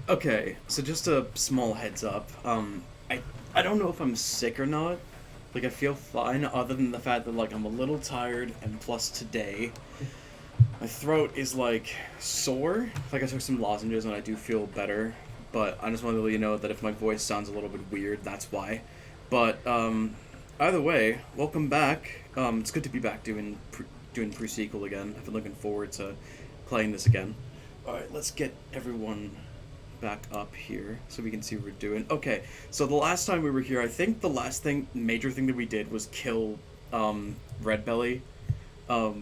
Okay, so just a small heads up. I don't know if I'm sick or not. Like, I feel fine, other than the fact that, like, I'm a little tired, and plus today, my throat is, like, sore. Like, I took some lozenges and I do feel better, but I just wanted to let you know that if my voice sounds a little bit weird, that's why. But, either way, welcome back. It's good to be back doing pre-sequel again. I've been looking forward to playing this again. Alright, let's get everyone back up here so we can see what we're doing. Okay, so the last time we were here, I think the last major thing that we did was kill Red Belly,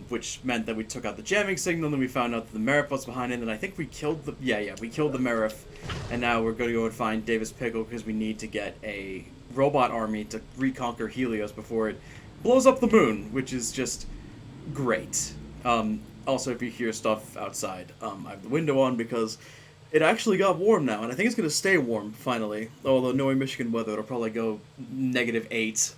which meant that we took out the jamming signal, and then we found out that the Merif was behind it, and I think we killed the we killed the Merif, and now we're going to go and find Davis Pickle because we need to get a robot army to reconquer Helios before it blows up the moon, which is just great. Also, if you hear stuff outside, I have the window on because it actually got warm now, and I think it's going to stay warm, finally. Although, knowing Michigan weather, it'll probably go -8,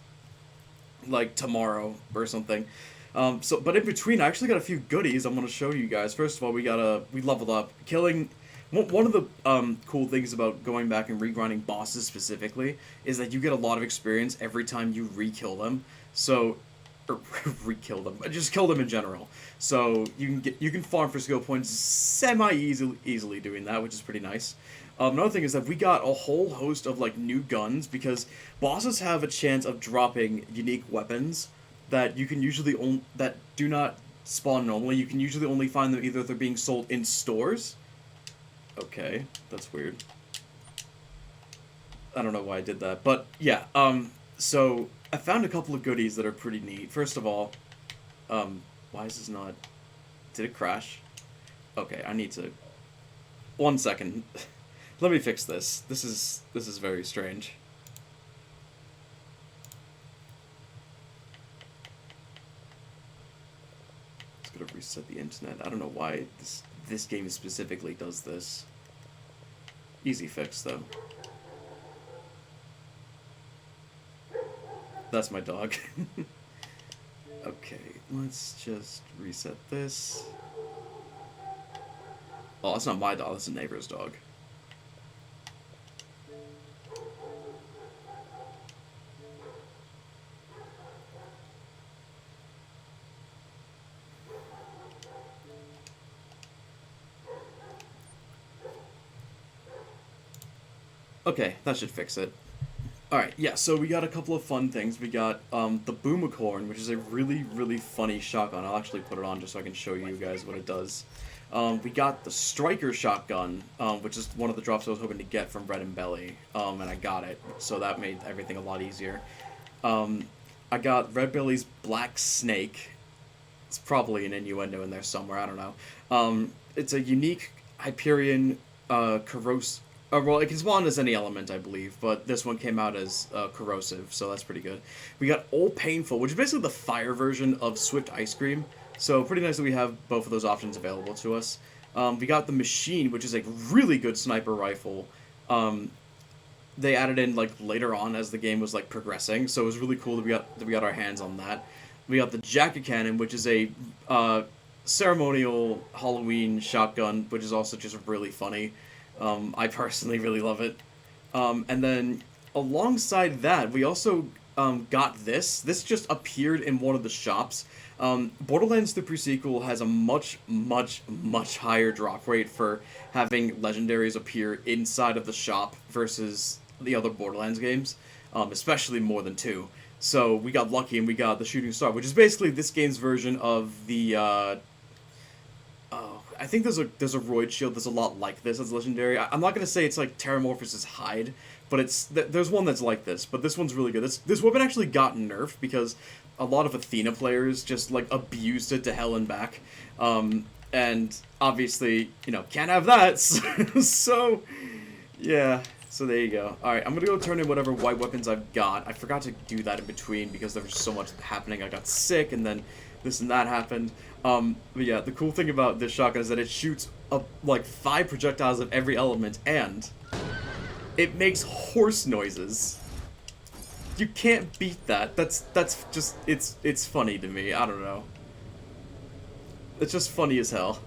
like, tomorrow or something. But in between, I actually got a few goodies I'm going to show you guys. First of all, we leveled up. One of the cool things about going back and regrinding bosses specifically is that you get a lot of experience every time you re-kill them. So, or re-kill them, just kill them in general. So you can farm for skill points easily doing that, which is pretty nice. Another thing is that we got a whole host of like new guns because bosses have a chance of dropping unique weapons that you can usually that do not spawn normally. You can usually only find them either if they're being sold in stores. Okay, that's weird. I don't know why I did that, but yeah. So I found a couple of goodies that are pretty neat. First of all, why is this not? Did it crash? Okay, I need to. 1 second. Let me fix this. This is very strange. It's gonna reset the internet. I don't know why this game specifically does this. Easy fix though. That's my dog. Okay, let's just reset this. Oh, that's not my dog, that's a neighbor's dog. Okay, that should fix it. Alright, yeah, so we got a couple of fun things. We got the Boomicorn, which is a really, really funny shotgun. I'll actually put it on just so I can show you guys what it does. We got the Striker shotgun, which is one of the drops I was hoping to get from Red and Belly, and I got it, so that made everything a lot easier. I got Red Belly's Black Snake. It's probably an innuendo in there somewhere, I don't know. It's a unique Hyperion corrosive. Well, it can spawn as any element, I believe, but this one came out as corrosive, so that's pretty good. We got Old Painful, which is basically the fire version of Swift Ice Cream, so pretty nice that we have both of those options available to us. We got the Machine, which is a really good sniper rifle. They added in like later on as the game was like progressing, so it was really cool that we got our hands on that. We got the Jacket Cannon, which is a ceremonial Halloween shotgun, which is also just really funny. I personally really love it. And then alongside that, we also got this. This just appeared in one of the shops. Borderlands the pre-sequel has a much higher drop rate for having legendaries appear inside of the shop versus the other Borderlands games, especially more than 2. So we got lucky and we got the Shooting Star, which is basically this game's version of the I think there's a Roid Shield that's a lot like this as legendary. I'm not gonna say it's like Terramorphous' hide, but there's one that's like this. But this one's really good. This weapon actually got nerfed because a lot of Athena players just like abused it to hell and back, and obviously can't have that. So yeah. So there you go. Alright, I'm gonna go turn in whatever white weapons I've got. I forgot to do that in between because there was so much happening. I got sick, and then this and that happened. But yeah, the cool thing about this shotgun is that it shoots like 5 projectiles of every element, and it makes horse noises. You can't beat that. That's just, it's funny to me. I don't know. It's just funny as hell.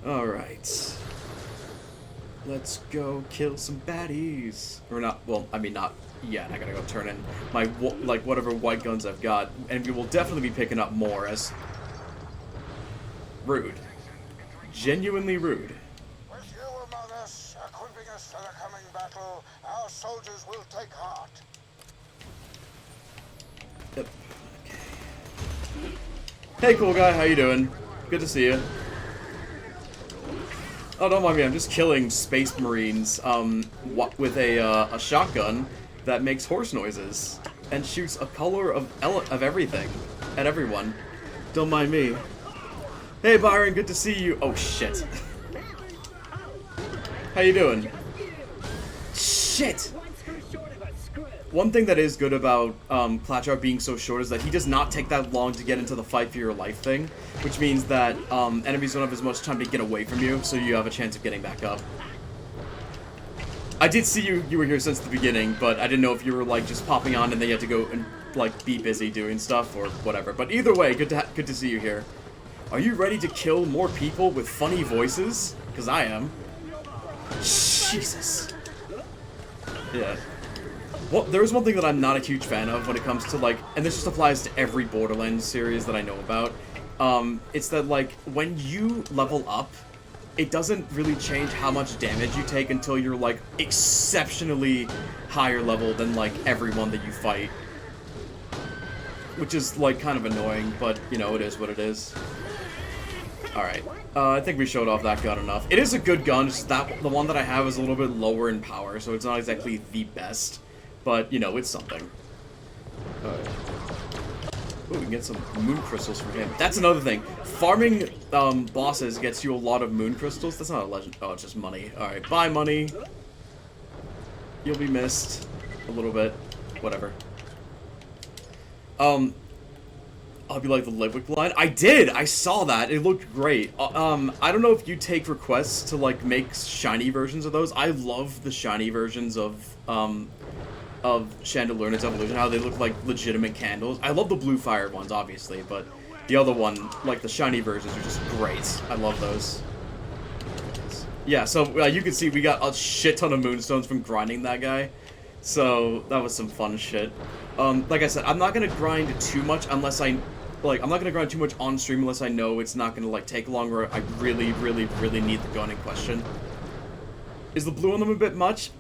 Alright. Let's go kill some baddies. Or not, well, I mean not yet. I gotta go turn in my, like, whatever white guns I've got. And we will definitely be picking up more as... Rude. Genuinely rude. With you among us, equipping us for the coming battle, our soldiers will take heart. Yep. Okay. Hey, cool guy, how you doing? Good to see you. Oh, don't mind me, I'm just killing space marines, with a shotgun that makes horse noises and shoots a color of everything at everyone. Don't mind me. Hey, Byron, good to see you. Oh, shit. How you doing? Shit! One thing that is good about Klatchar being so short is that he does not take that long to get into the fight for your life thing, which means that enemies don't have as much time to get away from you, so you have a chance of getting back up. I did see you were here since the beginning, but I didn't know if you were like just popping on and then you had to go and like be busy doing stuff or whatever. But either way, good to see you here. Are you ready to kill more people with funny voices? Because I am. Jesus. Yeah. Well, there's one thing that I'm not a huge fan of when it comes to, like, and this just applies to every Borderlands series that I know about, it's that, like, when you level up, it doesn't really change how much damage you take until you're, like, exceptionally higher level than, like, everyone that you fight. Which is, like, kind of annoying, but, you know, it is what it is. Alright. I think we showed off that gun enough. It is a good gun, just that the one that I have is a little bit lower in power, so it's not exactly the best. But, you know, it's something. Alright. Ooh, we can get some moon crystals from him. That's another thing. Farming bosses gets you a lot of moon crystals. That's not a legend. Oh, it's just money. Alright, bye, money. You'll be missed. A little bit. Whatever. I'll be like the Lidwick line. I did! I saw that. It looked great. I don't know if you take requests to, like, make shiny versions of those. I love the shiny versions of Chandelier and its Evolution, how they look like legitimate candles. I love the blue fire ones, obviously, but the other one, like the shiny versions, are just great. I love those. Yeah, so you can see we got a shit ton of moonstones from grinding that guy. So that was some fun shit. Like I said, I'm not gonna grind too much unless I'm not gonna grind too much on stream unless I know it's not gonna, like, take long or I really, really, really need the gun in question. Is the blue on them a bit much?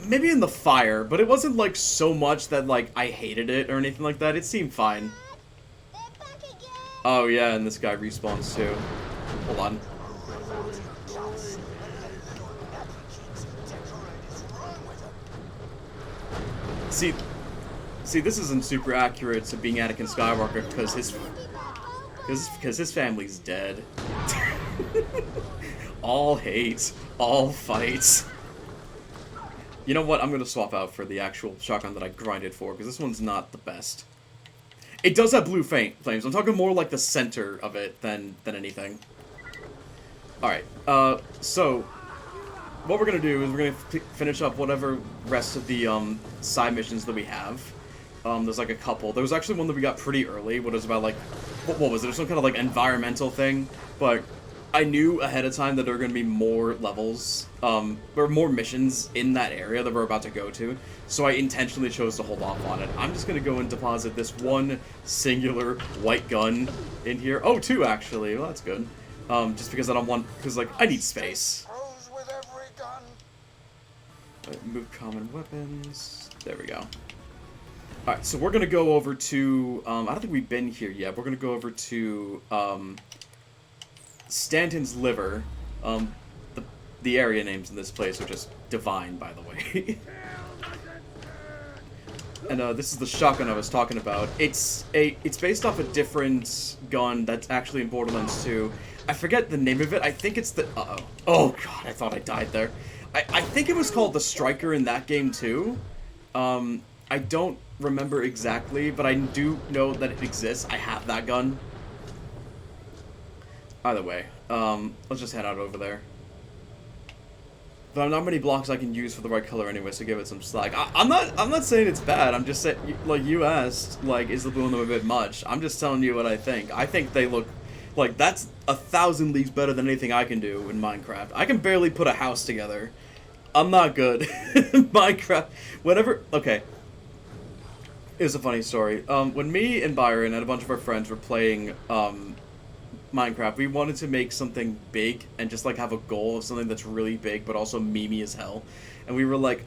Maybe in the fire, but it wasn't, like, so much that, like, I hated it or anything like that. It seemed fine. Oh, yeah, and this guy respawns, too. Hold on. See, this isn't super accurate to being Anakin Skywalker because his family's dead. All hate, all fights. You know what? I'm gonna swap out for the actual shotgun that I grinded for because this one's not the best. It does have blue flames. I'm talking more like the center of it than anything. All right. So what we're gonna do is we're gonna finish up whatever rest of the side missions that we have. There's like a couple. There was actually one that we got pretty early. What was about like, what was it? There's some kind of like environmental thing, but I knew ahead of time that there were going to be more levels, or more missions in that area that we're about to go to, so I intentionally chose to hold off on it. I'm just going to go and deposit this one singular white gun in here. Oh, two actually. Well, that's good. Just because I don't want, because like I need space. Right, move common weapons. There we go. Alright, so we're going to go over to, I don't think we've been here yet. We're going to go over to, Stanton's Liver. The area names in this place are just divine, by the way. And, this is the shotgun I was talking about. It's based off a different gun that's actually in Borderlands 2. I forget the name of it. I think it's the, uh-oh. Oh, God, I thought I died there. I think it was called the Striker in that game, too. I don't remember exactly, but I do know that it exists. I have that gun. Either way, let's just head out over there. There are not many blocks I can use for the right color anyway, so give it some slack. I'm not saying it's bad. I'm just saying, like you asked, like, is the blue on them a bit much? I'm just telling you what I think. I think they look like that's 1,000 leagues better than anything I can do in Minecraft. I can barely put a house together. I'm not good. Minecraft. Whenever. Okay. Here's a funny story. When me and Byron and a bunch of our friends were playing Minecraft, we wanted to make something big and just like have a goal of something that's really big but also memey as hell. And we were like,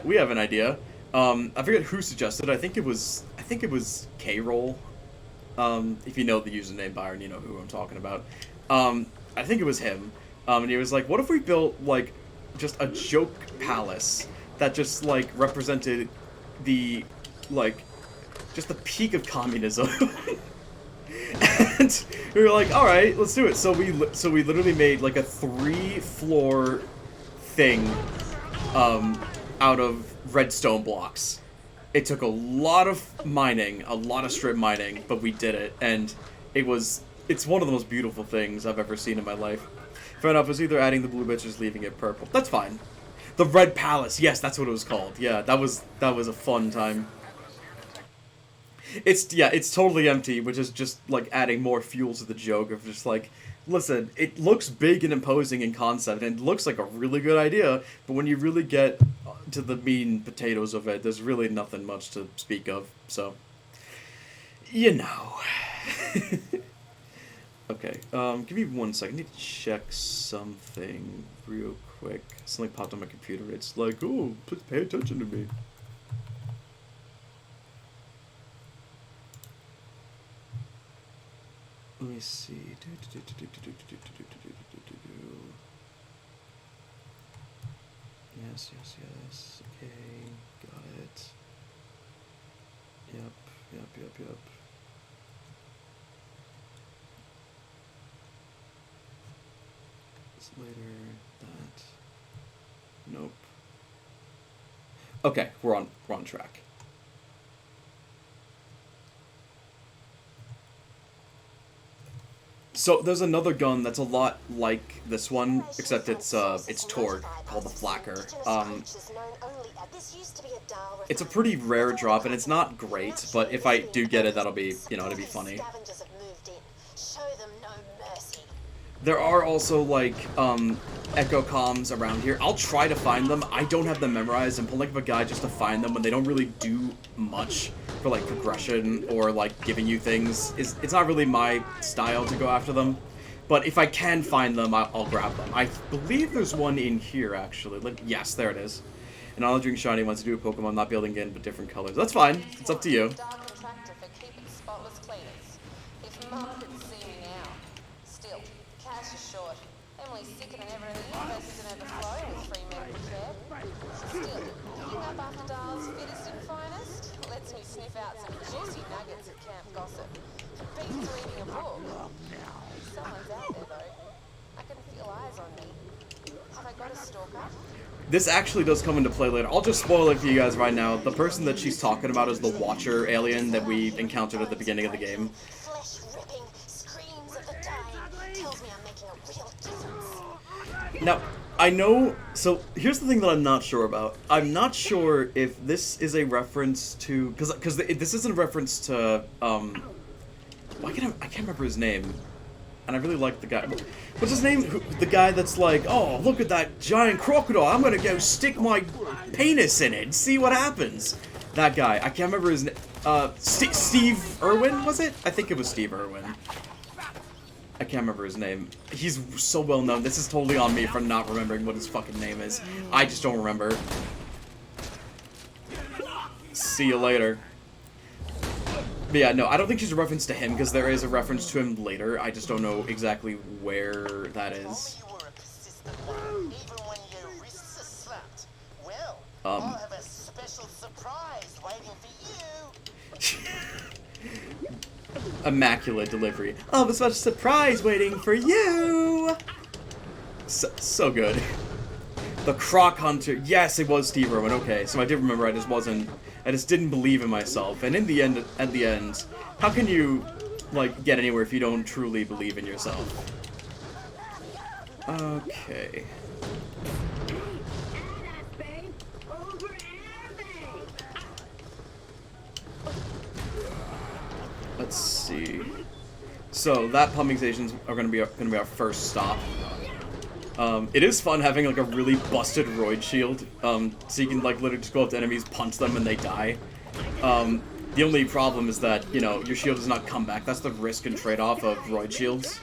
we have an idea. I forget who suggested it. I think it was K-Roll. If you know the username Byron, you know who I'm talking about. I think it was him. And he was like, what if we built like just a joke palace that just like represented the like just the peak of communism. And we were like, all right, let's do it. So we literally made like a 3-floor thing out of redstone blocks. It took a lot of mining, a lot of strip mining, but we did it, and it's one of the most beautiful things I've ever seen in my life. Fair enough, it was either adding the blue bits or just leaving it purple. That's fine. The Red Palace, yes, that's what it was called. Yeah, that was a fun time. It's totally empty, which is just like adding more fuel to the joke of just like, listen, it looks big and imposing in concept, and it looks like a really good idea, but when you really get to the meat and potatoes of it, there's really nothing much to speak of, so, you know. Okay, give me 1 second, I need to check something real quick. Something popped on my computer, it's like, oh, please pay attention to me. Let me see. Yes. Okay, got it. Yep. It's later. That. Nope. Okay, we're on track. So there's another gun that's a lot like this one, except it's Torg, called the Flacker. It's a pretty rare drop, and it's not great, but if I do get it, that'll be, it'll be funny. There are also, like, echo comms around here. I'll try to find them. I don't have them memorized. I'm pulling up a guide just to find them when they don't really do much for, like, progression or, like, giving you things. It's not really my style to go after them. But if I can find them, I'll grab them. I believe there's one in here, actually. Yes, there it is. And all drink shiny wants to do a Pokemon, not building in, but different colors. That's fine. It's up to you. This actually does come into play later. I'll just spoil it for you guys right now. The person that she's talking about is the Watcher alien that we encountered at the beginning of the game. Now, I know... So, here's the thing that I'm not sure about. I'm not sure if this is a reference to... Because this isn't a reference to... I can't remember his name. And I really like the guy. What's his name? The guy that's like, oh, look at that giant crocodile. I'm going to go stick my penis in it and see what happens. That guy. I can't remember his name. Steve Irwin, was it? I think it was Steve Irwin. I can't remember his name. He's so well known. This is totally on me for not remembering what his fucking name is. I just don't remember. See you later. But yeah, no, I don't think she's a reference to him, because there is a reference to him later. I just don't know exactly where that is. I'll have a special surprise waiting for you. Immaculate delivery. I'll have a special surprise waiting for you. So good. The Croc Hunter. Yes, it was Steve Irwin. Okay, so I did remember. I just didn't believe in myself. And in the end, how can you, like, get anywhere if you don't truly believe in yourself? Okay. Let's see. So that pumping stations are gonna be our first stop. It is fun having like a really busted roid shield, so you can like literally just go up to enemies, punch them, and they die. The only problem is that, you know, your shield does not come back. That's the risk and trade-off of roid shields.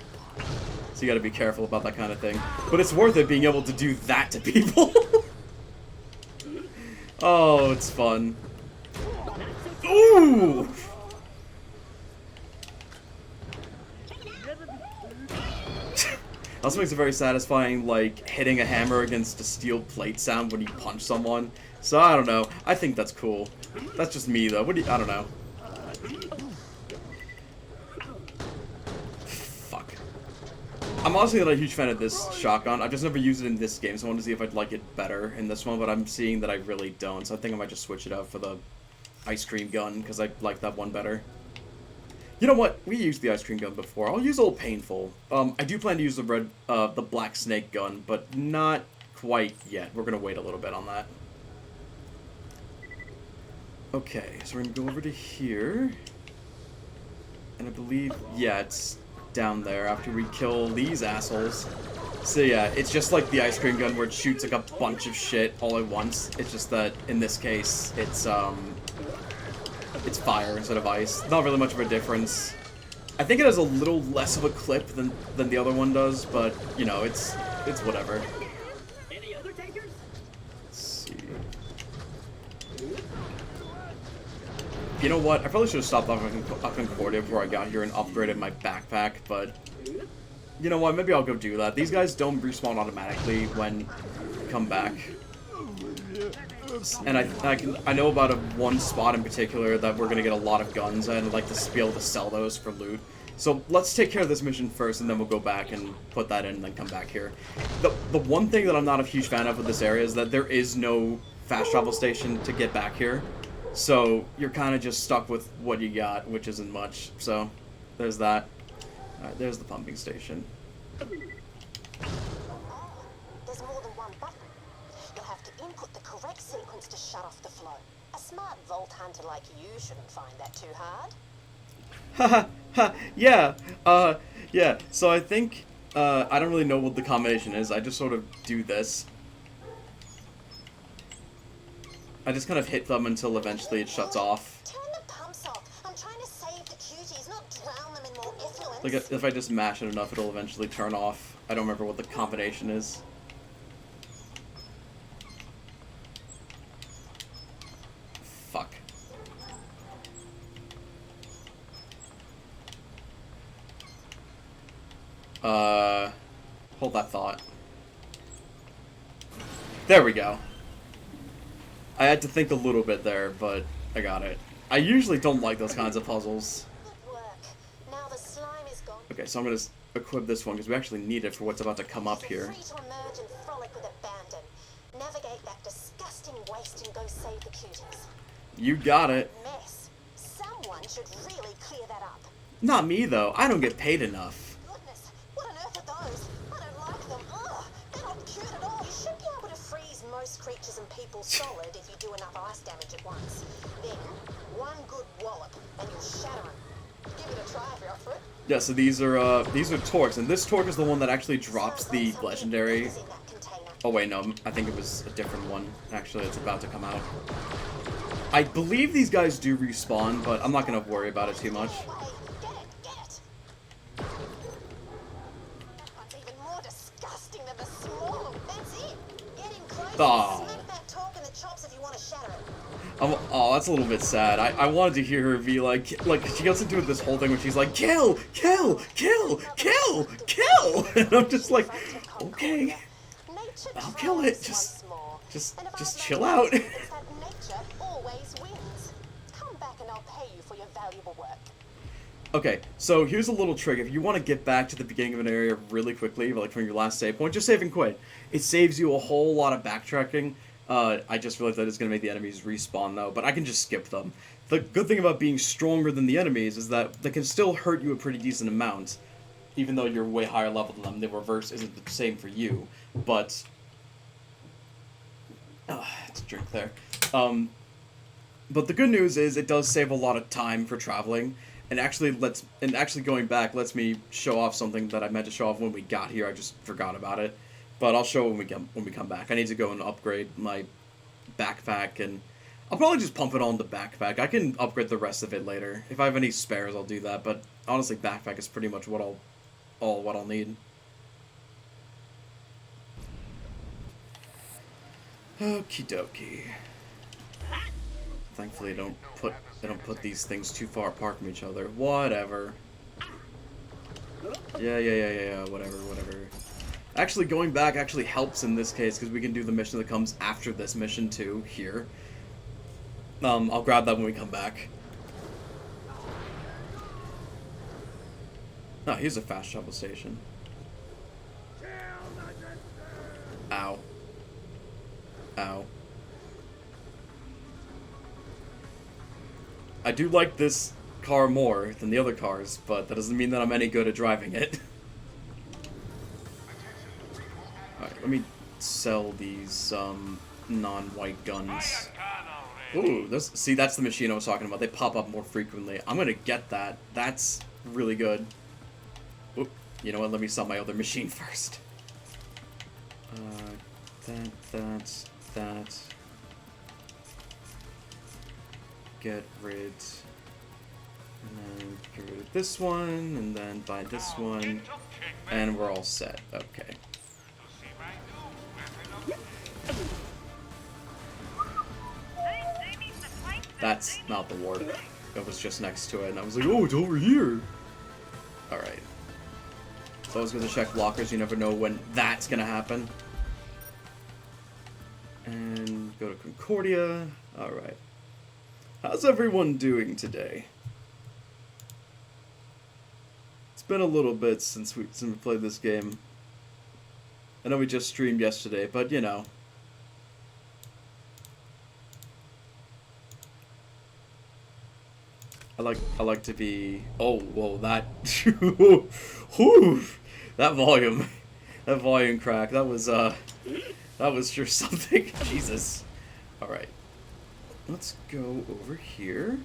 So you gotta be careful about that kind of thing. But it's worth it being able to do that to people. Oh, it's fun. Ooh! Also makes it very satisfying, like, hitting a hammer against a steel plate sound when you punch someone. So, I don't know. I think that's cool. That's just me, though. I don't know. Fuck. I'm honestly not a huge fan of this shotgun. I've just never used it in this game, so I wanted to see if I'd like it better in this one, but I'm seeing that I really don't, so I think I might just switch it out for the ice cream gun, because I like that one better. You know what? We used the ice cream gun before. I'll use Old Painful. I do plan to use the black snake gun, but not quite yet. We're gonna wait a little bit on that. Okay, so we're gonna go over to here. And I believe, yeah, it's down there after we kill these assholes. So yeah, it's just like the ice cream gun where it shoots like a bunch of shit all at once. It's just that, in this case, it's fire instead of ice. Not really much of a difference. I think it has a little less of a clip than the other one does, but, you know, it's whatever. Any other takers? Let's see. You know what? I probably should have stopped off at Concordia before I got here and upgraded my backpack, but you know what? Maybe I'll go do that. These guys don't respawn automatically when you come back. And I know about one spot in particular that we're gonna get a lot of guns, and I'd like to be able to sell those for loot. So let's take care of this mission first, and then we'll go back and put that in, and then come back here. The one thing that I'm not a huge fan of with this area is that there is no fast travel station to get back here. So you're kind of just stuck with what you got, which isn't much. So there's that. Alright, there's the pumping station. There's more than one button. You'll have to input the correct sequence to shut off the flow. A smart vault hunter like you shouldn't find that too hard. Haha, ha, yeah, yeah, so I think, I don't really know what the combination is. I just sort of do this. I just kind of hit them until eventually it shuts off. Turn the pumps off. I'm trying to save the cuties, not drown them in more effluents. Like, if I just mash it enough, it'll eventually turn off. I don't remember what the combination is. Fuck. Hold that thought. There we go. I had to think a little bit there, but I got it. I usually don't like those kinds of puzzles. Good work. Now the slime is gone. Okay, so I'm gonna equip this one because we actually need it for what's about to come up here. Free to emerge and frolic with abandon. Navigate that disgusting waste and go save the cuties. You got it. Mess. Someone should really clear that up. Not me, though. I don't get paid enough. Goodness, what on earth are those? I don't like them. Ugh, they're not cute at all. You should be able to freeze most creatures and people solid if you do enough ice damage at once. Then, one good wallop and you'll shatter them. Give it a try if you're up for it. Yeah, so these are torques, and this torque is the one that actually drops the legendary. Oh wait, no, I think it was a different one. Actually, it's about to come out. I believe these guys do respawn, but I'm not gonna worry about it too much. Get it. That one's even more disgusting than the small one. That's it. Get him close. Oh. Smack that torque in the chops if you want to shatter it. Oh, that's a little bit sad. I wanted to hear her be like she gets into this whole thing where she's like, kill, kill, kill, kill, kill, and I'm just like, okay, I'll kill it. Just chill out. Nature always wins. Come back and I'll pay you for your valuable work. Okay, so here's a little trick. If you want to get back to the beginning of an area really quickly, like from your last save point, just save and quit. It saves you a whole lot of backtracking. I just realized that it's going to make the enemies respawn, though, but I can just skip them. The good thing about being stronger than the enemies is that they can still hurt you a pretty decent amount, even though you're way higher level than them. The reverse isn't the same for you, but... it's a drink there. But the good news is it does save a lot of time for traveling, and actually going back lets me show off something that I meant to show off when we got here. I just forgot about it. But I'll show when we come back. I need to go and upgrade my backpack, and I'll probably just pump it on the backpack. I can upgrade the rest of it later. If I have any spares, I'll do that. But honestly, backpack is pretty much what I'll need. Okie dokie. Thankfully, they don't put these things too far apart from each other. Whatever. Yeah. Whatever. Actually, going back actually helps in this case because we can do the mission that comes after this mission too here. I'll grab that when we come back. Oh, here's a fast travel station. Ow. Ow. I do like this car more than the other cars, but that doesn't mean that I'm any good at driving it. Alright, let me sell these, non-white guns. Ooh, see, that's the machine I was talking about. They pop up more frequently. I'm gonna get that. That's really good. Oop, you know what? Let me sell my other machine first. That. Get rid. And then get rid of this one, and then buy this one. And we're all set. Okay. That's not the warp. It was just next to it, and I was like, oh, it's over here! Alright. So I was gonna check lockers, you never know when that's gonna happen. And go to Concordia. Alright. How's everyone doing today? It's been a little bit since we played this game. I know we just streamed yesterday, but you know. I like to be. Oh, whoa, that. Whew, that volume crack. That was sure something. Jesus. All right. Let's go over here.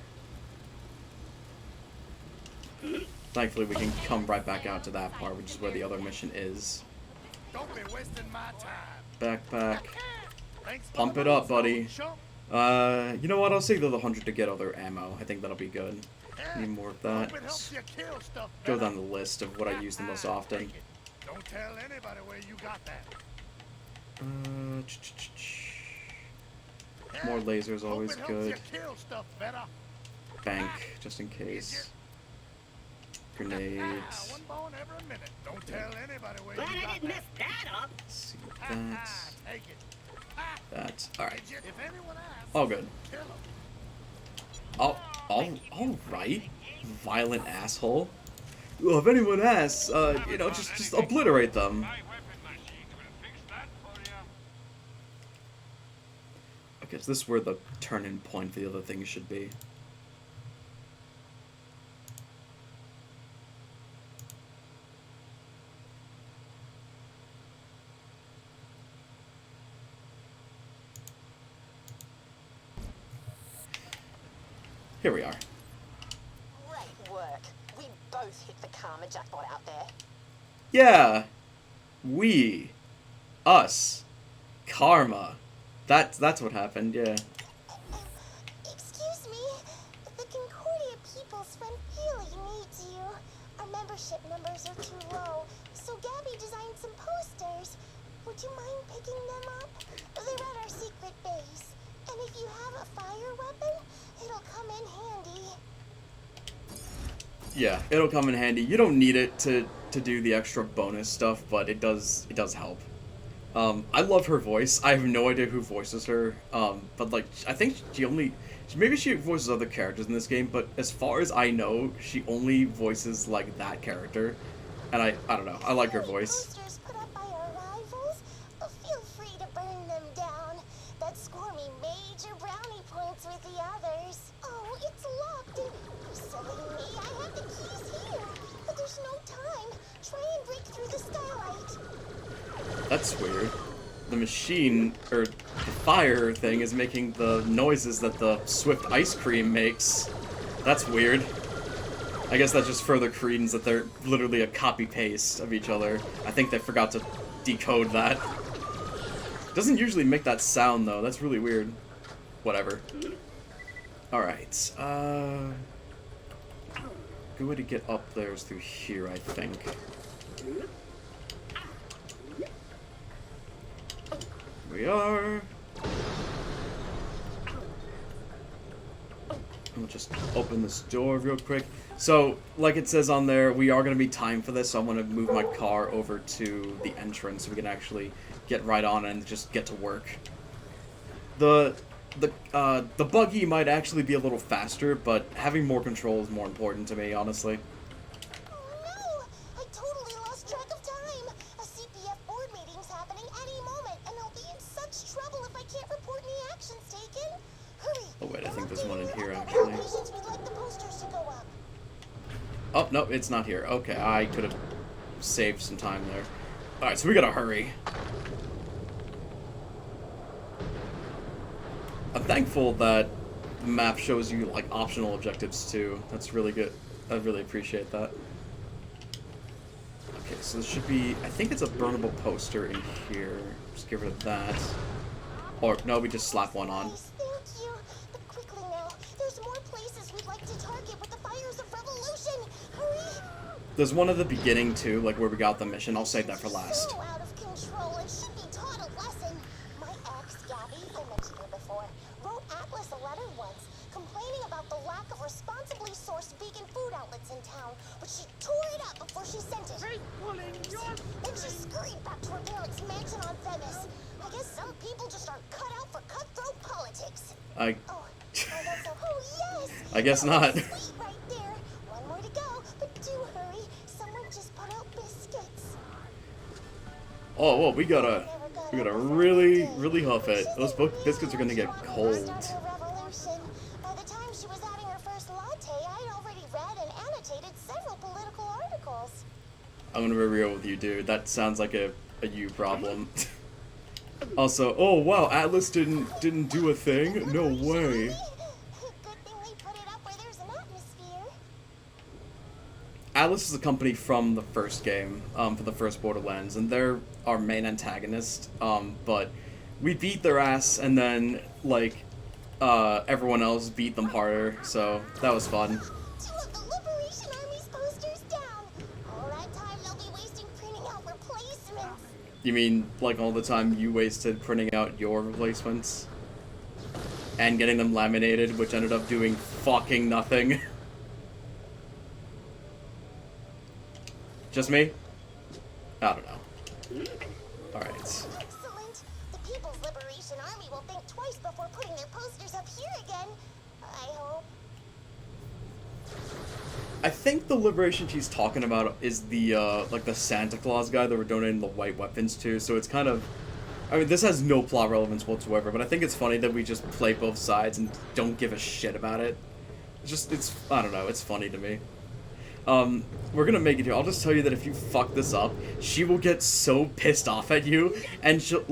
Thankfully, we can come right back out to that part, which is where the other mission is. Don't be wasting my time. Backpack. Pump it up, buddy. You know what? I'll save the 100 to get other ammo. I think that'll be good. Need more of that. Go down the list of what I use the most often. Don't tell anybody where you got that. More lasers, always good. Bank, just in case. Grenades. One bone every minute. Don't tell anybody where Glad you I got didn't that. mess that up. Let's see that. Take it. That. Alright. If anyone asks, All good. kill 'em. Alright. Violent asshole. Well, if anyone asks, you know, just obliterate them. I guess this is where the turning point for the other things should be. Here we are. Great work. We both hit the karma jackpot out there. Yeah. We. Us. Karma. That's what happened, yeah. Excuse me. The Concordia People's Fund really needs you. Our membership numbers are too low, so Gabby designed some posters. Would you mind picking them up? They're at our secret base. And if you have a fire weapon, it'll come in handy. Yeah, it'll come in handy. You don't need it to do the extra bonus stuff, but it does help. I love her voice. I have no idea who voices her, but like, I think maybe she voices other characters in this game, but as far as I know, she only voices like that character, and I don't know, I like her voice. Posters put up by our rivals, feel free to burn them down. That score me major brownie points with the others. Oh, it's locked. Silly me, I have the keys here, but there's no time. Try and break through the skylight. That's weird. The machine, or the fire thing, is making the noises that the Swift ice cream makes. That's weird. I guess that just further credence that they're literally a copy-paste of each other. I think they forgot to decode that. Doesn't usually make that sound though. That's really weird. Whatever. Alright, good way to get up there is through here, I think. We are. We'll just open this door real quick. So, like it says on there, we are going to be timed for this, so I'm going to move my car over to the entrance so we can actually get right on and just get to work. The buggy might actually be a little faster, but having more control is more important to me, honestly. Oh no! I totally lost track of time. A CPF board meeting's happening any moment, and I'll be in such trouble if I can't report any actions taken. Hurry! Oh wait, I think there's one in here, What actually. locations we'd like the posters to go up? Oh, no, it's not here. Okay, I could have saved some time there. Alright, so we gotta hurry. I'm thankful that the map shows you, like, optional objectives, too. That's really good. I really appreciate that. Okay, so this should be... I think it's a burnable poster in here. Just get rid of that. Or, no, we just slap one on. Nice, thank you. But quickly now, there's more places we'd like to target with the fires of revolution. Hurry! There's one at the beginning, too, like where we got the mission. I'll save that for last. So out of control, it should be taught a lesson. My ex, Gabby, I mentioned her before, wrote Atlas a letter once, complaining about the lack of responsibly sourced vegan food outlets in town, but she tore it up before she sent it. Then she scurried back to her parents' mansion on Venice. I guess some people just aren't cut out for cutthroat politics. Oh, that's so. Oh, yes! I guess not. Sweet right there. One more to go, but do hurry. Someone just put out biscuits. Oh, well, we gotta really, really huff it. Those biscuits are gonna get cold. By the time she was having her first latte, I'd already read and annotated several political articles. I'm gonna be real with you, dude. That sounds like a you problem. Also, oh wow, Atlas didn't do a thing? No way. Good thing we put it up where there's an atmosphere. Atlas is a company from the first game, for the first Borderlands, and they're our main antagonist, but we beat their ass, and then, like, everyone else beat them harder, so that was fun. 2 of the Liberation Army's posters down. All that time they'll be wasting printing out replacements. You mean, like, all the time you wasted printing out your replacements? And getting them laminated, which ended up doing fucking nothing? Just me? I don't know. Alright. Excellent. The People's Liberation Army will think twice before putting their posters up here again. I hope. I think the liberation she's talking about is the, like the Santa Claus guy that we're donating the white weapons to, so it's kind of... I mean, this has no plot relevance whatsoever, but I think it's funny that we just play both sides and don't give a shit about it. It's I don't know, it's funny to me. We're gonna make it here. I'll just tell you that if you fuck this up, she will get so pissed off at you, and she'll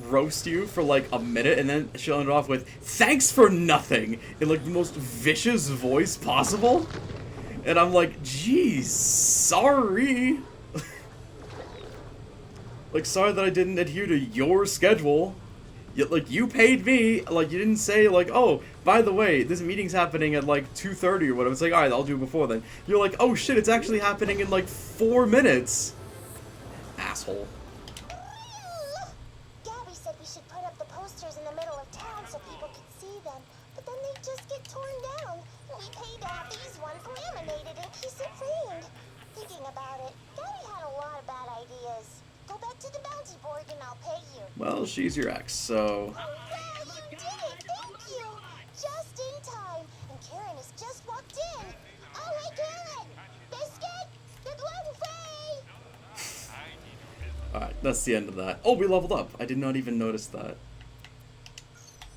roast you for like a minute, and then she'll end it off with, "Thanks for nothing," in like the most vicious voice possible. And I'm like, geez, sorry. Like, sorry that I didn't adhere to your schedule. Like, you paid me, like, you didn't say, like, oh, by the way, this meeting's happening at, like, 2:30 or whatever. It's like, alright, I'll do it before then. You're like, oh shit, it's actually happening in, like, 4 minutes. Asshole. Gabby said we should put up the posters in the middle of town so people could see them, but then they just get torn down. We paid to have these ones laminated in case it rained. Thinking about it, Gabby had a lot of bad ideas. Go back to the bounty board and I'll pay you. Well, she's your ex, so... Wow, you did it! Thank you! Just in time. And Karen has just walked in. Oh, hey, Karen! Biscuit! The gluten-free! Alright, that's the end of that. Oh, we leveled up. I did not even notice that.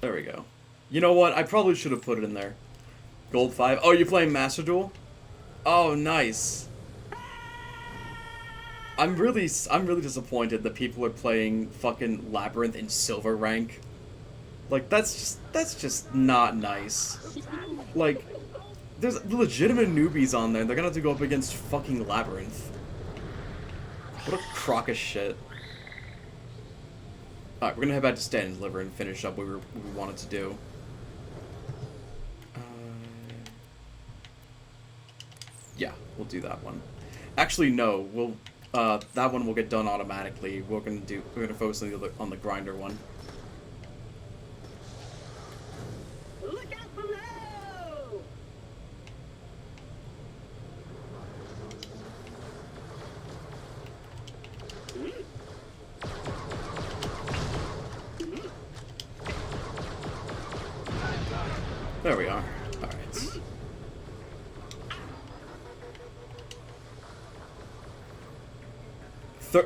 There we go. You know what? I probably should have put it in there. Gold 5. Oh, you're playing Master Duel? Oh, nice. I'm really disappointed that people are playing fucking Labyrinth in silver rank. Like, that's just not nice. Like, there's legitimate newbies on there, and they're gonna have to go up against fucking Labyrinth. What a crock of shit. Alright, we're gonna head back to Stanton's Liver and finish up what we wanted to do. Yeah, we'll do that one. Actually, no, we'll that one will get done automatically. We're gonna focus on the grinder one. Look out below! There we are. Alright.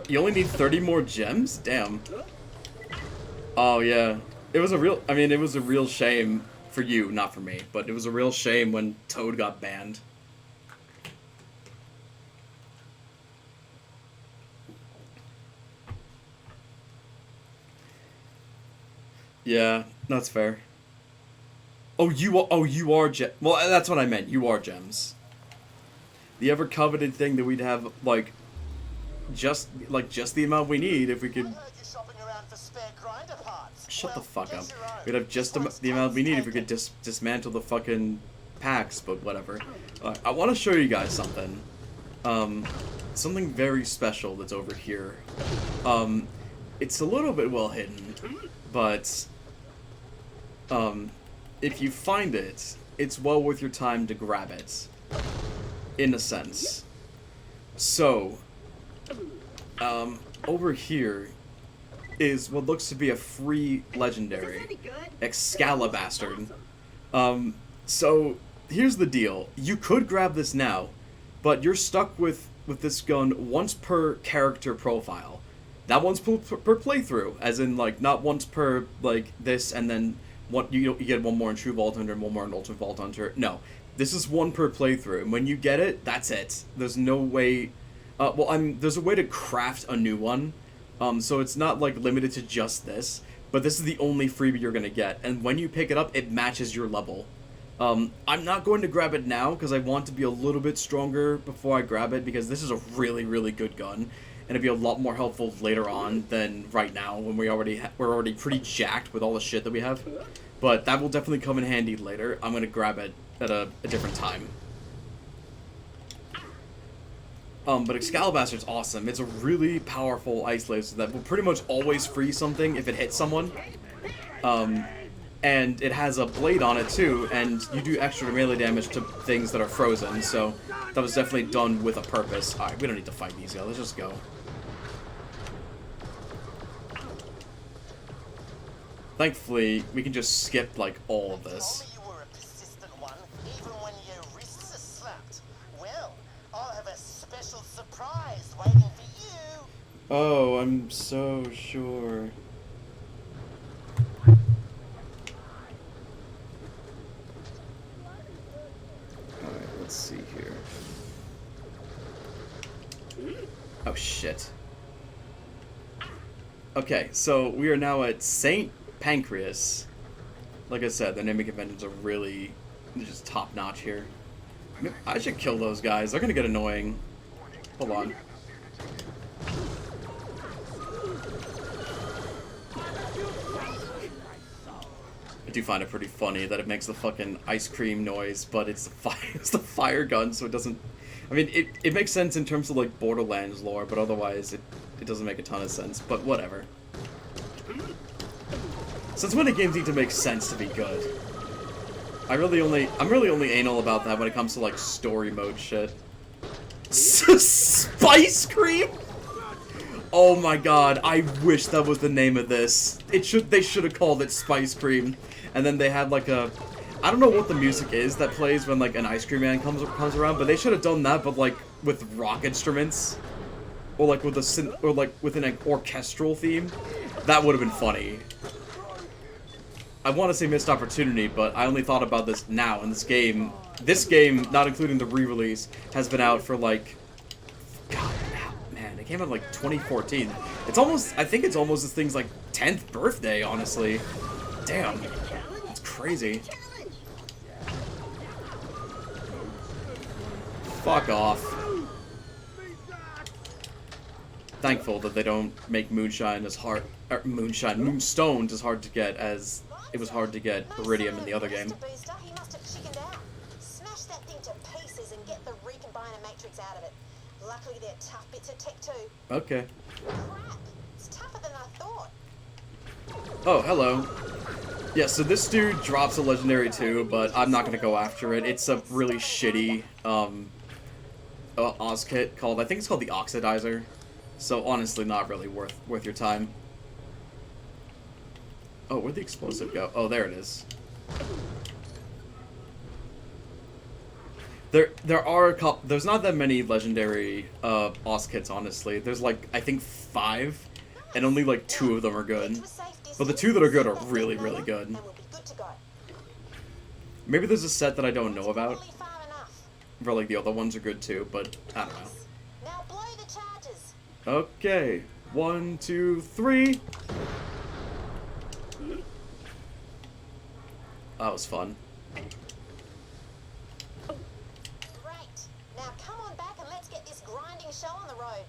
You only need 30 more gems? Damn. Oh, yeah. It was a real... I mean, it was a real shame for you, not for me, but it was a real shame when Toad got banned. Yeah, that's fair. Oh, you are gem... Well, that's what I meant. You are gems. The ever coveted thing that we'd have, like... just the amount we need if we could... Shut the fuck up. We'd have just the amount we need if we could dismantle the fucking packs, but whatever. I want to show you guys something. Something very special that's over here. It's a little bit well hidden, but... if you find it, it's well worth your time to grab it. In a sense. So... over here is what looks to be a free legendary, Excalibastard. So here's the deal. You could grab this now, but you're stuck with this gun once per character profile. Not once per playthrough, as in, like, not once per, like, this, and then you get one more in True Vault Hunter and one more in Ultimate Vault Hunter. No. This is one per playthrough, and when you get it, that's it. There's no way... there's a way to craft a new one, so it's not, like, limited to just this, but this is the only freebie you're gonna get, and when you pick it up, it matches your level. I'm not going to grab it now, because I want to be a little bit stronger before I grab it, because this is a really, really good gun, and it'd be a lot more helpful later on than right now, when we're already pretty jacked with all the shit that we have. But that will definitely come in handy later. I'm gonna grab it at a different time. But Excalibastard's awesome. It's a really powerful ice laser that will pretty much always freeze something if it hits someone. And it has a blade on it too, and you do extra melee damage to things that are frozen, so that was definitely done with a purpose. Alright, we don't need to fight these guys, let's just go. Thankfully, we can just skip, like, all of this. Oh, I'm so sure. Alright, let's see here. Oh, shit. Okay, so we are now at St. Pancreas. Like I said, the naming conventions are really just top-notch here. I should kill those guys. They're gonna get annoying. Hold on. I do find it pretty funny that it makes the fucking ice cream noise, but it's the fire gun, so it doesn't... I mean, it makes sense in terms of, like, Borderlands lore, but otherwise it doesn't make a ton of sense, but whatever. Since when do games need to make sense to be good? I'm really only anal about that when it comes to, like, story mode shit. Spice Cream? Oh my god, I wish that was the name of this. They should have called it Spice Cream. And then they had, like, a... I don't know what the music is that plays when, like, an ice cream man comes around, but they should have done that, but, like, with rock instruments. Or, like, with an orchestral theme. That would have been funny. I want to say missed opportunity, but I only thought about this now, and this game, not including the re-release, has been out for, like... God, man, it came out in, like, 2014. It's almost... I think it's almost this thing's, like, 10th birthday, honestly. Damn. It's crazy. Fuck off. thankful that they don't make moonshine as hard, or moonstones as hard to get as it was hard to get iridium in the other game. Booster, he must have chickened out. Smash that thing to pieces and get the recombiner matrix out of it. Luckily, they're tough bits of tech too. Okay. Crap, it's tougher than I thought. Oh, hello. Yeah, so this dude drops a legendary too, but I'm not gonna go after it. It's a really shitty Oz kit called, I think it's called the Oxidizer. So honestly, not really worth your time. Oh, where'd the explosive go? Oh, there it is. There are a couple. There's not that many legendary Oz kits, honestly. There's like I think 5, and only like 2 of them are good. But the 2 that are good are really good. Maybe there's a set that I don't know about. Where like the other ones are good too, but I don't know. Now blow the charges. Okay, 1, 2, 3. That was fun. Great. Now come on back and let's get this grinding show on the road.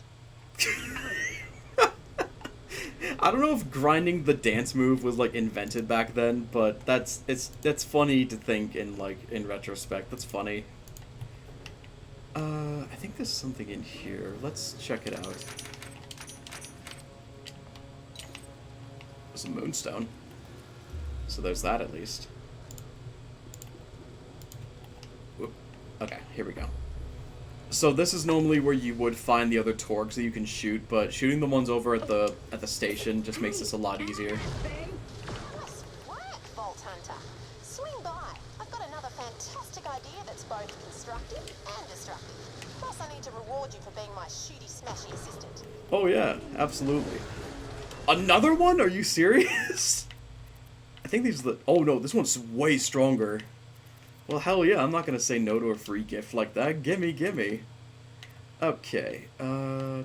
I don't know if grinding the dance move was like invented back then, but that's funny to think in retrospect. That's funny. I think there's something in here. Let's check it out. There's a moonstone. So there's that at least. Whoop. Okay, here we go. So this is normally where you would find the other torgs that you can shoot, but shooting the ones over at the station just makes this a lot easier. Nice work, Vault Hunter. Swing by. I've got another fantastic idea that's both constructive and destructive. Plus, I need to reward you for being my shooty smashy assistant. Oh yeah, absolutely. Another one? Are you serious? I think these are the... Oh no, this one's way stronger. Well, hell yeah, I'm not gonna say no to a free gift like that. Gimme, gimme. Okay, I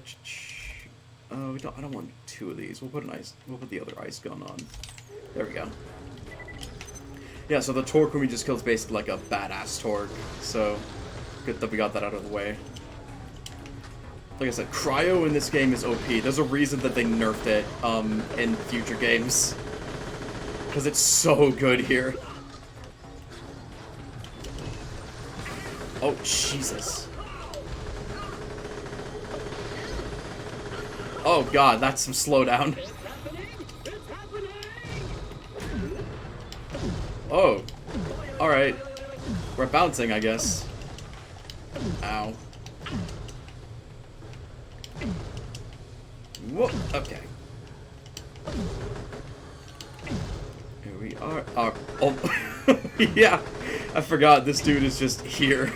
don't want 2 of these. We'll put the other ice gun on. There we go. Yeah, so the Torque when we just killed is basically like a badass Torque. So, good that we got that out of the way. Like I said, Cryo in this game is OP. There's a reason that they nerfed it, in future games. Because it's so good here. Oh, Jesus. Oh god, that's some slowdown. Oh. Alright. We're bouncing, I guess. Ow. Whoop. Okay. Here we are. Oh. Yeah. I forgot this dude is just here.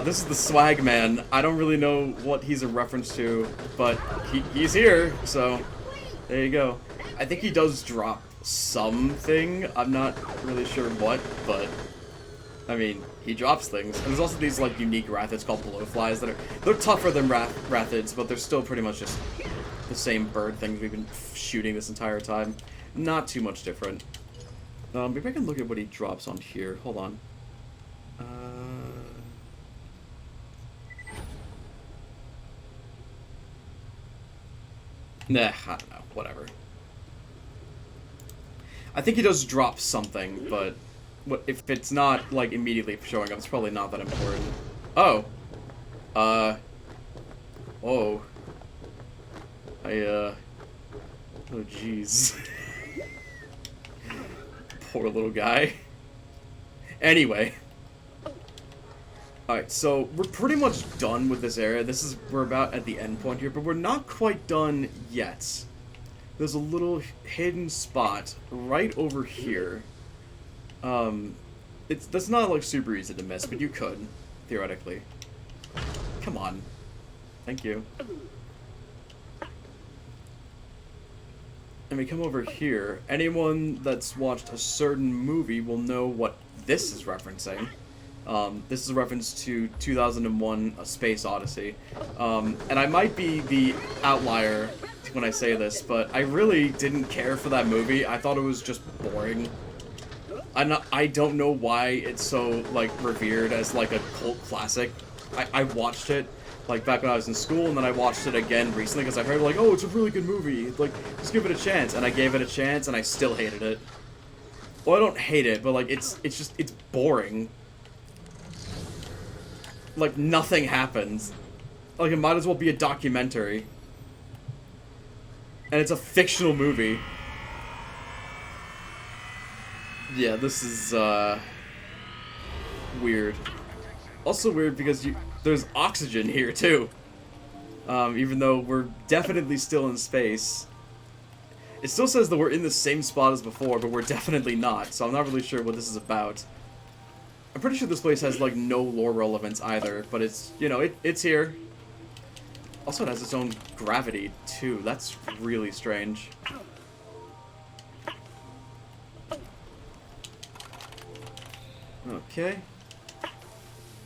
This is the Swag Man. I don't really know what he's a reference to, but he's here, so there you go. I think he does drop something. I'm not really sure what, but I mean, he drops things. And there's also these like unique Rathids called Blowflies that they're tougher than Rathids, but they're still pretty much just the same bird things we've been shooting this entire time. Not too much different. Maybe I can look at what he drops on here. Hold on. Nah, I don't know. Whatever. I think he does drop something, but if it's not, like, immediately showing up, it's probably not that important. Oh. Oh. Oh, jeez. Poor little guy. Anyway. Alright, so we're pretty much done with this area. We're about at the end point here, but we're not quite done yet. There's a little hidden spot right over here. That's not like super easy to miss, but you could, theoretically. Come on. Thank you. And we come over here. Anyone that's watched a certain movie will know what this is referencing. This is a reference to 2001: A Space Odyssey. And I might be the outlier when I say this, but I really didn't care for that movie. I thought it was just boring. I don't know why it's so, like, revered as, like, a cult classic. I watched it, like back when I was in school, and then I watched it again recently because I heard like, oh, it's a really good movie. Like, just give it a chance, and I gave it a chance, and I still hated it. Well, I don't hate it, but like it's boring. Like nothing happens. Like it might as well be a documentary. And it's a fictional movie. Yeah, this is weird. Also weird because there's oxygen here too. Even though we're definitely still in space. It still says that we're in the same spot as before, but we're definitely not, so I'm not really sure what this is about. I'm pretty sure this place has, like, no lore relevance either, but it's, you know, it's here. Also, it has its own gravity, too. That's really strange. Okay.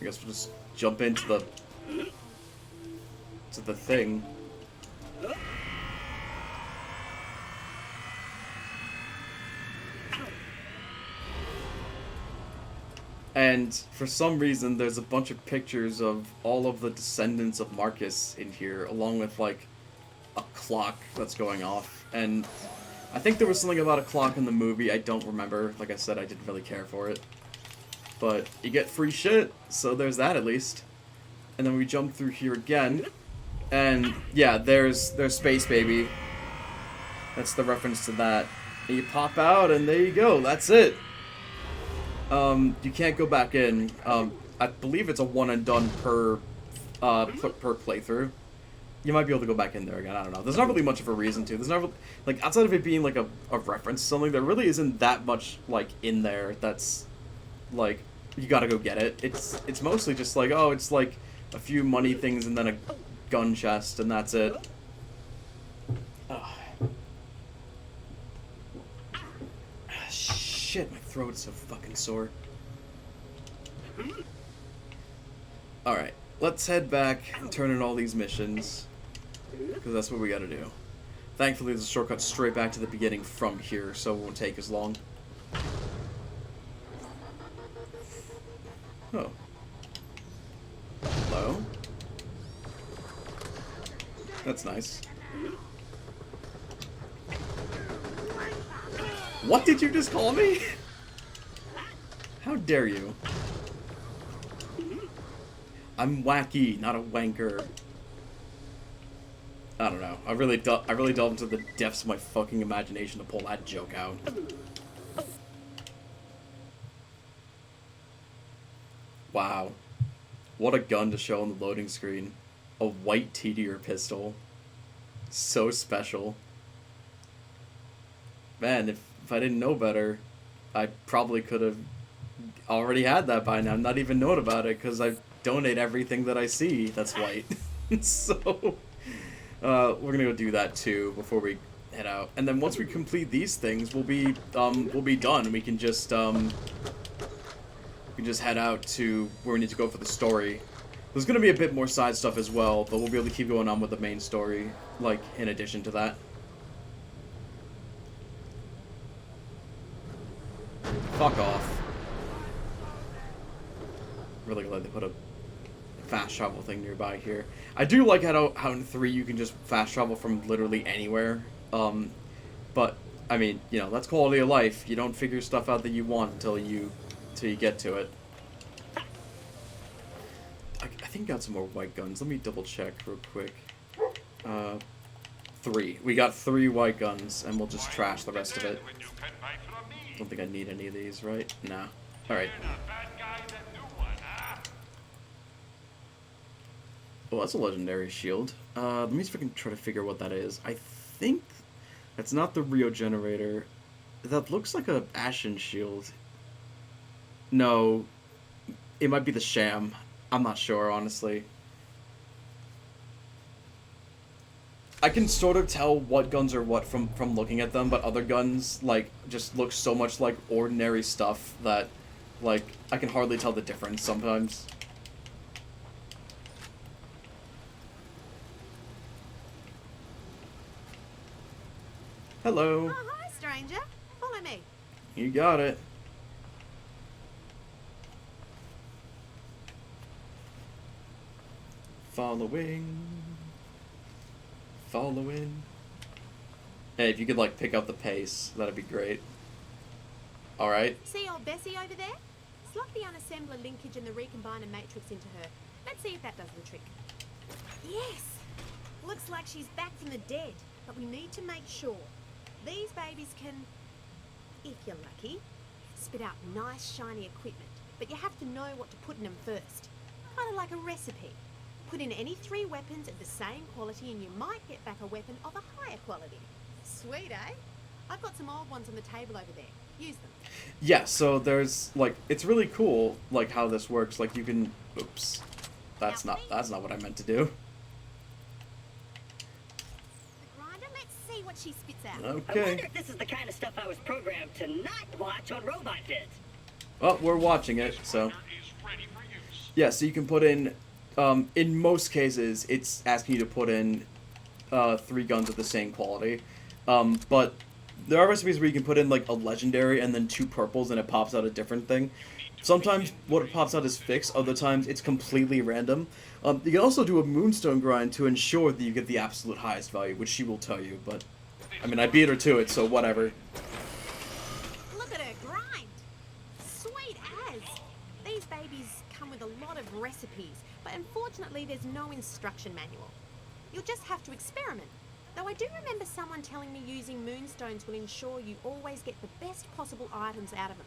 I guess we'll just jump into the thing. And for some reason, there's a bunch of pictures of all of the descendants of Marcus in here, along with, like, a clock that's going off. And I think there was something about a clock in the movie. I don't remember. Like I said, I didn't really care for it. But you get free shit, so there's that at least. And then we jump through here again. And, yeah, there's Space Baby. That's the reference to that. And you pop out, and there you go. That's it. You can't go back in. I believe it's a one and done per playthrough. You might be able to go back in there again. I don't know. There's not really much of a reason to. There's not really, like, outside of it being like a reference to something, there really isn't that much like in there that's like you gotta go get it. It's mostly just like, oh, it's like a few money things and then a gun chest and that's it. Oh. Shit, my throat is so fucking sore. Alright, let's head back and turn in all these missions. Because that's what we gotta do. Thankfully, there's a shortcut straight back to the beginning from here, so it won't take as long. Oh. Hello? That's nice. What did you just call me? How dare you? I'm wacky, not a wanker. I don't know. I really delved into the depths of my fucking imagination to pull that joke out. Wow. What a gun to show on the loading screen. A white TDR pistol. So special. Man, if I didn't know better, I probably could have already had that by now, not even known about it, because I donate everything that I see that's white. So, we're gonna go do that too before we head out. And then once we complete these things, we'll be done. We can just head out to where we need to go for the story. There's gonna be a bit more side stuff as well, but we'll be able to keep going on with the main story, like, in addition to that. Fuck off. Really glad they put a fast travel thing nearby here. I do like how in 3 you can just fast travel from literally anywhere. But, I mean, you know, that's quality of life. You don't figure stuff out that you want until you get to it. I think I got some more white guns. Let me double check real quick. 3. We got 3 white guns, and we'll just trash the rest of it. Don't think I need any of these, right? Nah. Alright. Oh, that's a legendary shield. Let me see if I can try to figure out what that is. I think that's not the Rio generator. That looks like a Ashen shield. No. It might be the Sham. I'm not sure, honestly. I can sort of tell what guns are what from looking at them, but other guns, like, just look so much like ordinary stuff that, like, I can hardly tell the difference sometimes. Hello. Oh, hi, stranger. Follow me. You got it. Following. Following. Hey, if you could, like, pick up the pace, that'd be great. Alright. See old Bessie over there? Slot the unassembler linkage and the recombiner matrix into her. Let's see if that does the trick. Yes! Looks like she's back from the dead, but we need to make sure. These babies can, if you're lucky, spit out nice shiny equipment, but you have to know what to put in them first. Kind of like a recipe. Put in any 3 weapons of the same quality and you might get back a weapon of a higher quality. Sweet, eh? I've got some old ones on the table over there. Use them. Yeah, so there's, like, it's really cool, like, how this works. Like, you can... Oops. That's not what I meant to do. The grinder, let's see what she spits out. I Okay. wonder if this is the kind of stuff I was programmed to not watch on Robot Vids. Well, we're watching it, so... Yeah, so you can put in most cases, it's asking you to put in 3 guns of the same quality. But there are recipes where you can put in, like, a legendary and then 2 purples and it pops out a different thing. Sometimes what it pops out is fixed, other times it's completely random. You can also do a moonstone grind to ensure that you get the absolute highest value, which she will tell you, but... I mean, I beat her to it, so whatever. Look at her grind. Sweet as. These babies come with a lot of recipes, but unfortunately there's no instruction manual. You'll just have to experiment. Though I do remember someone telling me using moonstones will ensure you always get the best possible items out of them.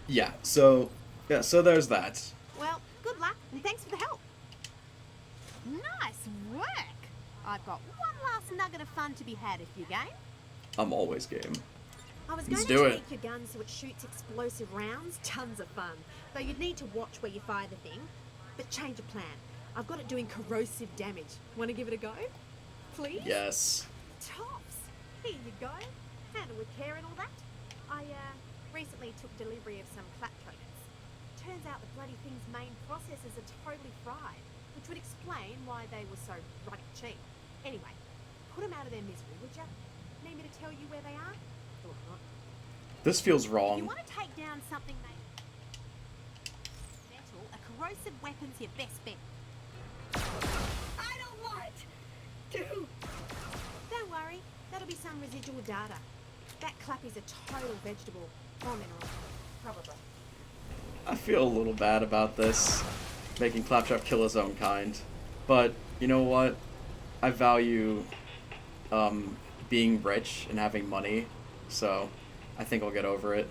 Yeah, so there's that. Well, good luck and thanks for the help. Nice work. I've got one last nugget of fun to be had if you're game. I'm always game. I was Let's going do to it. tweak your gun so it shoots explosive rounds. Tons of fun. Though you'd need to watch where you fire the thing. But change of plan. I've got it doing corrosive damage. Want to give it a go? Please? Yes. Tops. Here you go. Handle with care and all that. I recently took delivery of some claptrons. Turns out the bloody thing's main processors are totally fried, which would explain why they were so bloody cheap. Anyway, put them out of their misery, would ya? Need me to tell you where they are? Or not? This feels If you wrong. want to take down something made metal, a corrosive weapon's your best bet. I don't want to. Don't worry, that'll be some residual data. That clappy's a total vegetable. Or mineral. Probably. I feel a little bad about this, making Claptrap kill his own kind. But, you know what? I value, being rich and having money, so I think I'll get over it.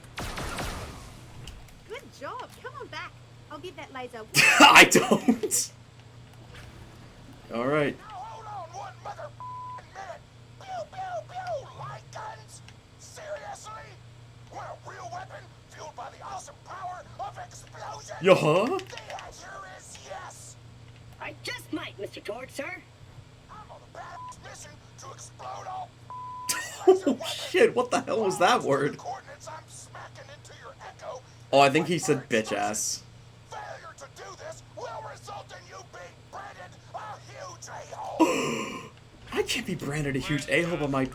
Good job. Come on back. I'll give that laser. I don't! Alright. Now hold on one minute. Pew, pew, pew. Light guns? Seriously? Want a real weapon fueled by the awesome power of explosion? Yeah? The answer is yes. I just might, Mr. Torch, sir. I'm on a badass mission to explode all Oh shit, what the hell was that word? coordinates I'm smacking into your echo. Oh, I think he said bitch ass. Failure to do this will result in you being branded a huge a-hole. I can't be branded a huge a-hole by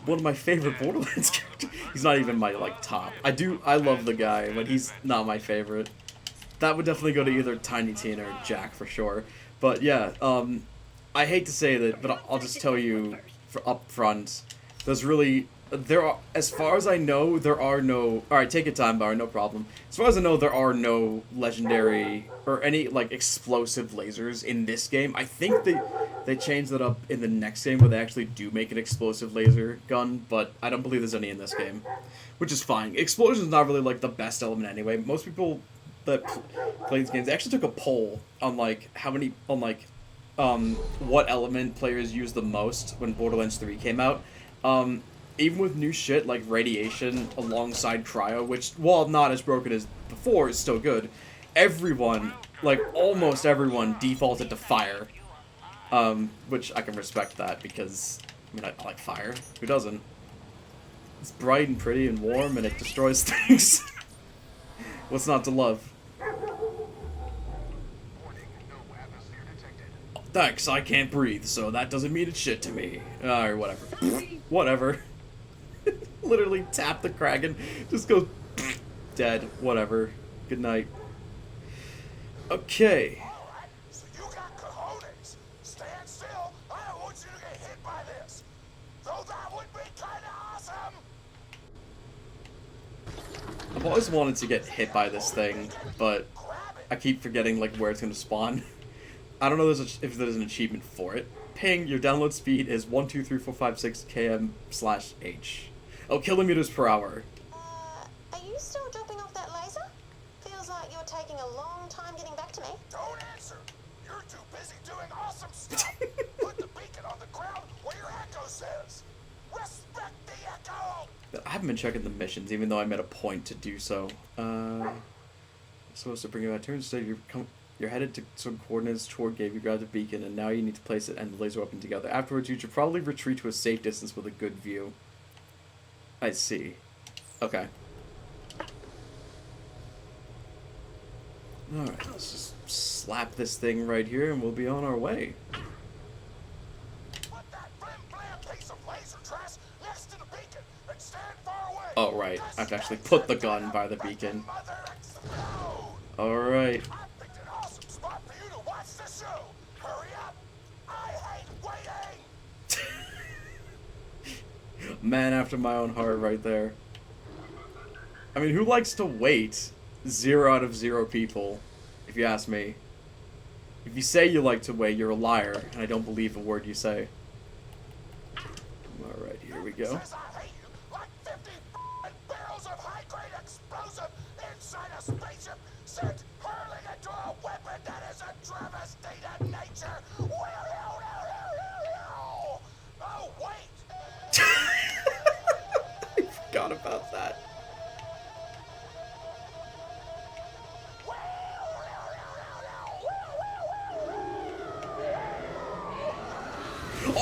one of my favorite Borderlands characters. He's not even my, like, top. I love the guy, but he's not my favorite. That would definitely go to either Tiny Tina or Jack for sure. But yeah, I hate to say that, but I'll just tell you up front, as far as I know, there are no... Alright, take your time, Bar, no problem. As far as I know, there are no legendary or any, like, explosive lasers in this game. I think they changed that up in the next game where they actually do make an explosive laser gun, but I don't believe there's any in this game. Which is fine. Explosion's not really, like, the best element anyway. Most people that play these games, they actually took a poll on, like, what element players use the most when Borderlands 3 came out. Even with new shit like radiation alongside cryo, which, while not as broken as before, is still good, everyone, like almost everyone, defaulted to fire. Which I can respect that because, I mean, I like fire. Who doesn't? It's bright and pretty and warm and it destroys things. What's not to love? Thanks, I can't breathe, so that doesn't mean it's shit to me. Or whatever. Whatever. Literally tap the Kraken, just goes dead. Whatever. Good night. Okay. Alright, so you got cojones. I've always wanted to get hit by this thing, but I keep forgetting like where it's gonna spawn. I don't know if there's an achievement for it. Ping, your download speed is 123.456 km/h. Oh, kilometers per hour. Are you still dropping off that laser? Feels like you're taking a long time getting back to me. Don't answer. You're too busy doing awesome stuff. Put the beacon on the ground where your echo says. Respect the echo. I haven't been checking the missions, even though I made a point to do so. Supposed to bring you back to instead you're headed to some coordinates toward gave you grabbed the beacon, and now you need to place it and the laser weapon together. Afterwards, you should probably retreat to a safe distance with a good view. I see. Okay. Alright, let's just slap this thing right here and we'll be on our way. Put that flim-flam piece of laser trash next to the beacon and stand far away. Oh, right. I have to actually put the gun by the beacon. Alright. I picked an awesome spot for you to watch the show. Hurry up. I hate waiting. Man after my own heart right there. I mean, who likes to wait? 0 out of 0 people, if you ask me. If you say you like to wait, you're a liar, and I don't believe a word you say. Alright, here we go. Says I hate you like 50 barrels of high-grade explosive inside a spaceship sent hurling into a weapon that is a travesty to nature. Oh, wait. I forgot about that.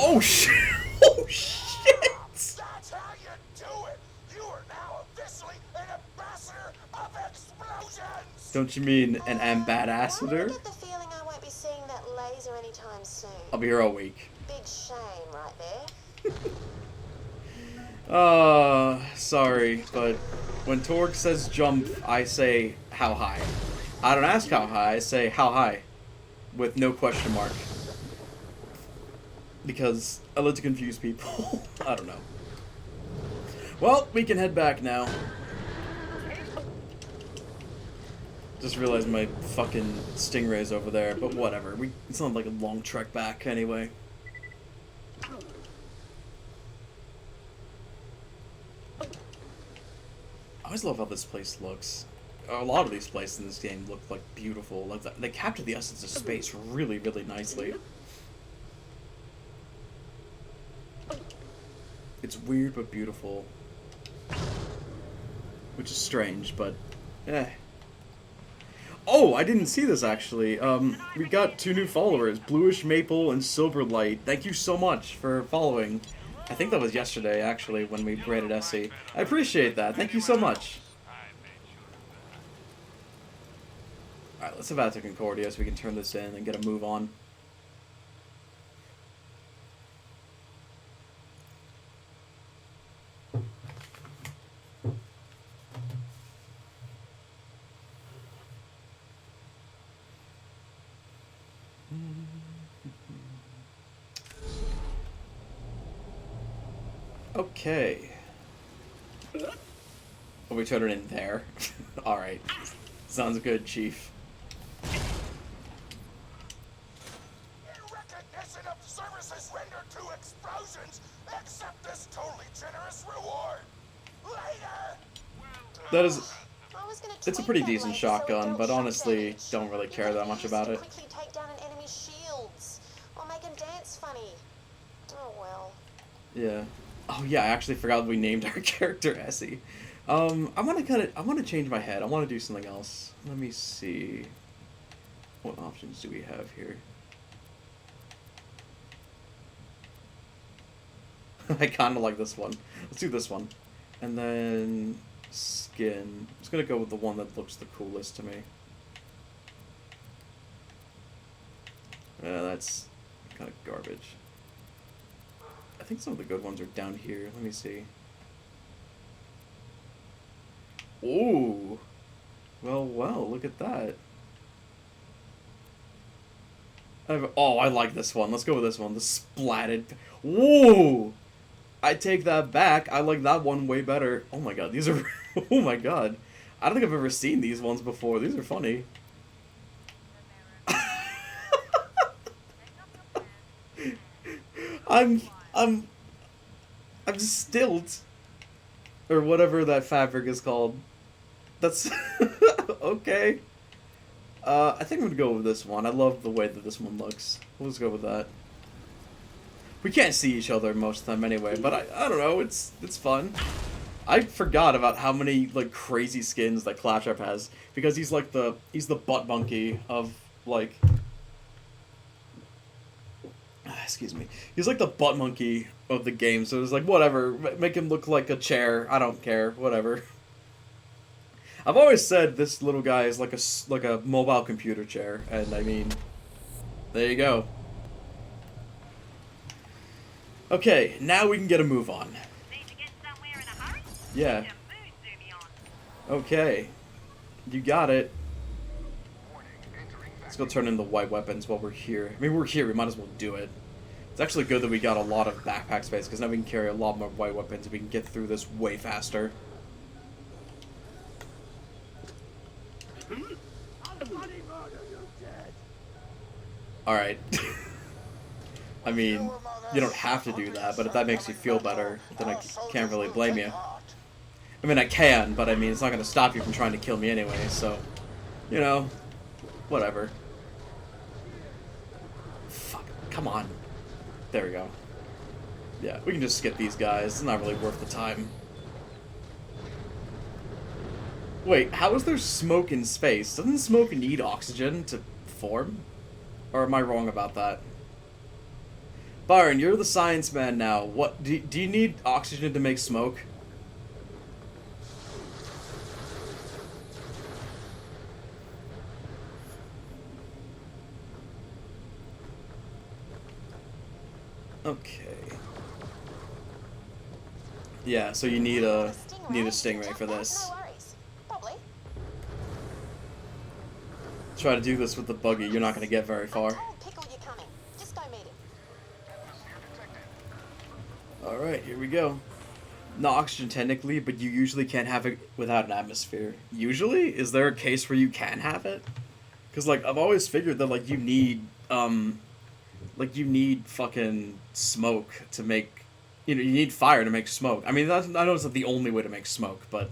Oh shit! Oh shit! That's how you do it. You are now officially an ambassador of explosions. Don't you mean an I ambassador? get the feeling I won't be seeing that laser anytime soon. I'll be here all week. Big shame right there. Sorry, but when Torg says jump, I say how high. I don't ask how high, I say how high. With no question mark. Because I like to confuse people. I don't know. Well, we can head back now. Just realized my fucking stingray's over there, but whatever. It's not like a long trek back anyway. I always love how this place looks. A lot of these places in this game look like beautiful. Like they capture the essence of space really, really nicely. It's weird but beautiful. Which is strange, but eh. Oh, I didn't see this actually. We got 2 new followers, Bluish Maple and Silverlight. Thank you so much for following. I think that was yesterday actually when we rated Essie. I appreciate that. Thank you so much. Alright, let's head back to Concordia so we can turn this in and get a move on. Okay. Oh, we turn it in there? Alright. Sounds good, Chief. In recognition of services rendered to explosions, accept this totally generous reward. Later. That is... I was gonna It's a tweak pretty that decent laser so it shotgun, don't but shock honestly, damage. don't really You care could that much use about to it. quickly take down an enemy's shields, or make them dance funny. Oh well. Yeah. Oh yeah, I actually forgot we named our character Essie. I want to change my head. I want to do something else. Let me see. What options do we have here? I kind of like this one. Let's do this one. And then skin. I'm just going to go with the one that looks the coolest to me. That's kind of garbage. I think some of the good ones are down here. Let me see. Ooh. Well, look at that. Oh, I like this one. Let's go with this one. The splatted. Whoa! I take that back. I like that one way better. Oh my god, these are... oh my god. I don't think I've ever seen these ones before. These are funny. I'm stilt. Or whatever that fabric is called. That's okay. I think I'm gonna go with this one. I love the way that this one looks. We'll just go with that. We can't see each other most of the time anyway, but I don't know, it's fun. I forgot about how many like crazy skins that Claptrap has because he's like the butt monkey of like excuse me. He's like the butt monkey of the game, so it's like whatever, make him look like a chair. I don't care, whatever. I've always said this little guy is like a mobile computer chair, and I mean, there you go. Okay, now we can get a move on. Need to get somewhere in a hurry? Yeah. Your mood threw me on. Okay. You got it. Let's go turn in the white weapons while we're here. I mean, we're here, we might as well do it. It's actually good that we got a lot of backpack space, because now we can carry a lot more white weapons and we can get through this way faster. Alright. I mean, you don't have to do that, but if that makes you feel better, then I can't really blame you. I mean, I can, but I mean, it's not going to stop you from trying to kill me anyway, so, you know, whatever. Fuck, come on. There we go. Yeah, we can just skip these guys. It's not really worth the time. Wait, how is there smoke in space? Doesn't smoke need oxygen to form? Or am I wrong about that? Byron, you're the science man now. What do you need oxygen to make smoke? Okay. Yeah, so you need a stingray for this. No worries. Probably. Try to do this with the buggy, you're not gonna get very far. Told Pickle you're coming. Just go meet him. Alright, here we go. No oxygen technically, but you usually can't have it without an atmosphere. Usually? Is there a case where you can have it? Because, like, I've always figured that, like, you need fucking smoke to make, you know, you need fire to make smoke. I mean, I know it's not the only way to make smoke, but,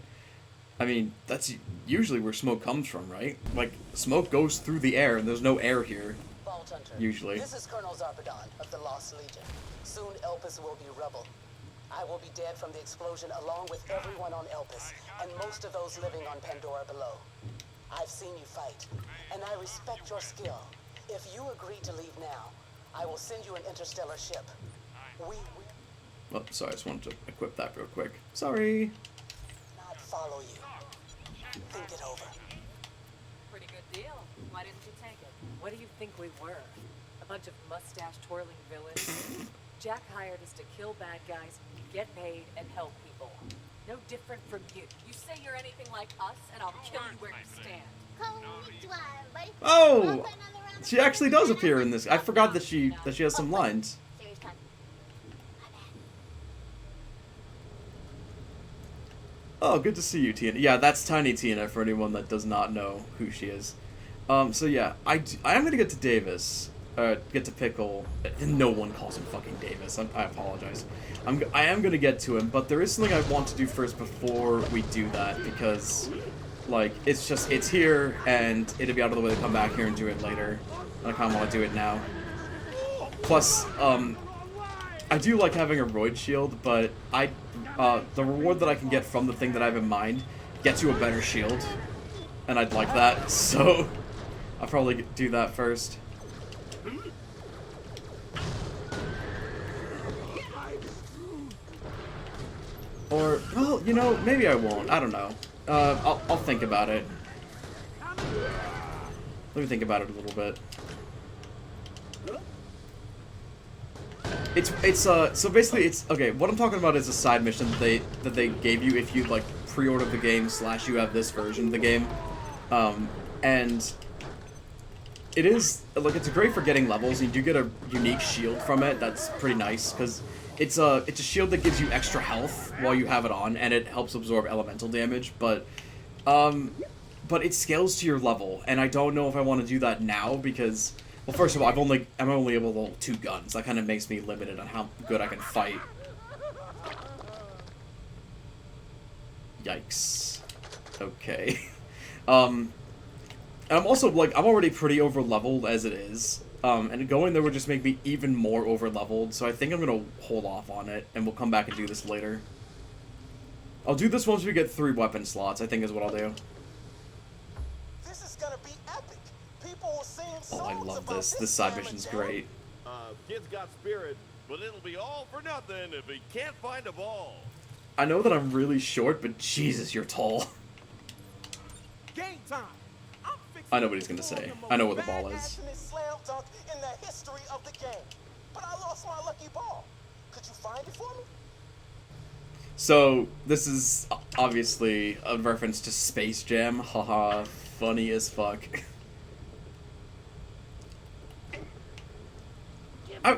I mean, that's usually where smoke comes from, right? Like, smoke goes through the air, and there's no air here, Vault Hunter. usually. This is Colonel Zarpedon of the Lost Legion. Soon Elpis will be rubble. I will be dead from the explosion along with everyone on Elpis, and most of those living on Pandora below. I've seen you fight, and I respect your skill. If you agree to leave now, I will send you an interstellar ship. Oh, sorry, I just wanted to equip that real quick. Sorry. Not follow you. Think it over. Pretty good deal. Why didn't you take it? What do you think we were? A bunch of mustache-twirling villains? Jack hired us to kill bad guys, get paid, and help people. No different from you. You say you're anything like us, and I'll kill you where you stand. Oh! She actually does appear in this. I forgot that she has some lines. Oh, good to see you, Tina. Yeah, that's Tiny Tina for anyone that does not know who she is. So yeah, I am gonna get to Davis. Get to Pickle. No one calls him fucking Davis. I apologize. I am gonna get to him, but there is something I want to do first before we do that, because, like, it's here, and it'll be out of the way to come back here and do it later. I kind of want to do it now. Plus, I do like having a roid shield, but the reward that I can get from the thing that I have in mind gets you a better shield, and I'd like that, so I'll probably do that first. Or, well, you know, maybe I won't. I don't know. I'll think about it. Let me think about it a little bit. So basically it's, okay, what I'm talking about is a side mission that they gave you if you, like, pre-order the game / you have this version of the game. And it is, like, it's great for getting levels, and you do get a unique shield from it that's pretty nice, because it's a shield that gives you extra health while you have it on, and it helps absorb elemental damage, but But it scales to your level, and I don't know if I want to do that now because, well, first of all, I'm only able to hold 2 guns. That kind of makes me limited on how good I can fight. Yikes. Okay. And I'm also, like, I'm already pretty over-leveled as it is. And going there would just make me even more over-leveled, so I think I'm gonna hold off on it, and we'll come back and do this later. I'll do this once we get 3 weapon slots, I think is what I'll do. This is gonna be epic. People will sing songs Oh, I love about this. This side damn mission's jam. great. Kid's got spirit, but it'll be all for nothing if he can't find a ball. I know that I'm really short, but Jesus, you're tall. Game time. I know what he's gonna say. I know where the ball is. Passionate slam dunk in the history of the game. But I lost my lucky ball. Could you find it for me? So, this is obviously a reference to Space Jam. Haha, funny as fuck.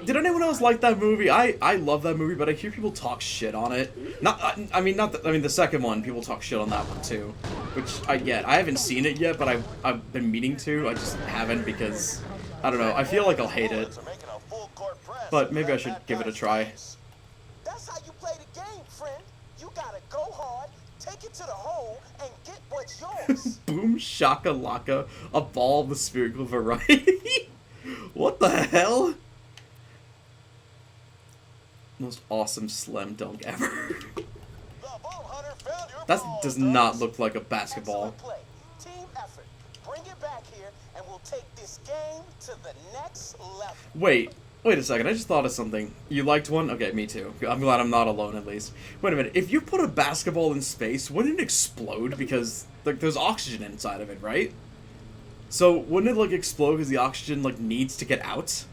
Did anyone else like that movie? I love that movie, but I hear people talk shit on it. I mean the second one, people talk shit on that one too, which I get. I haven't seen it yet, but I've been meaning to. I just haven't because I don't know. I feel like I'll hate it, but maybe I should give it a try. That's how you play the game, friend. You gotta go hard, take it to the hole, and get what's yours. Boom shakalaka, a ball of the spherical variety. What the hell? Most awesome slam dunk ever. That does not look like a basketball. Excellent play. Team effort. Bring it back here, and we'll take this game to the next level. Wait a second. I just thought of something. You liked one? Okay, me too. I'm glad I'm not alone at least. Wait a minute. If you put a basketball in space, wouldn't it explode? Because like there's oxygen inside of it, right? So wouldn't it like explode because the oxygen like needs to get out?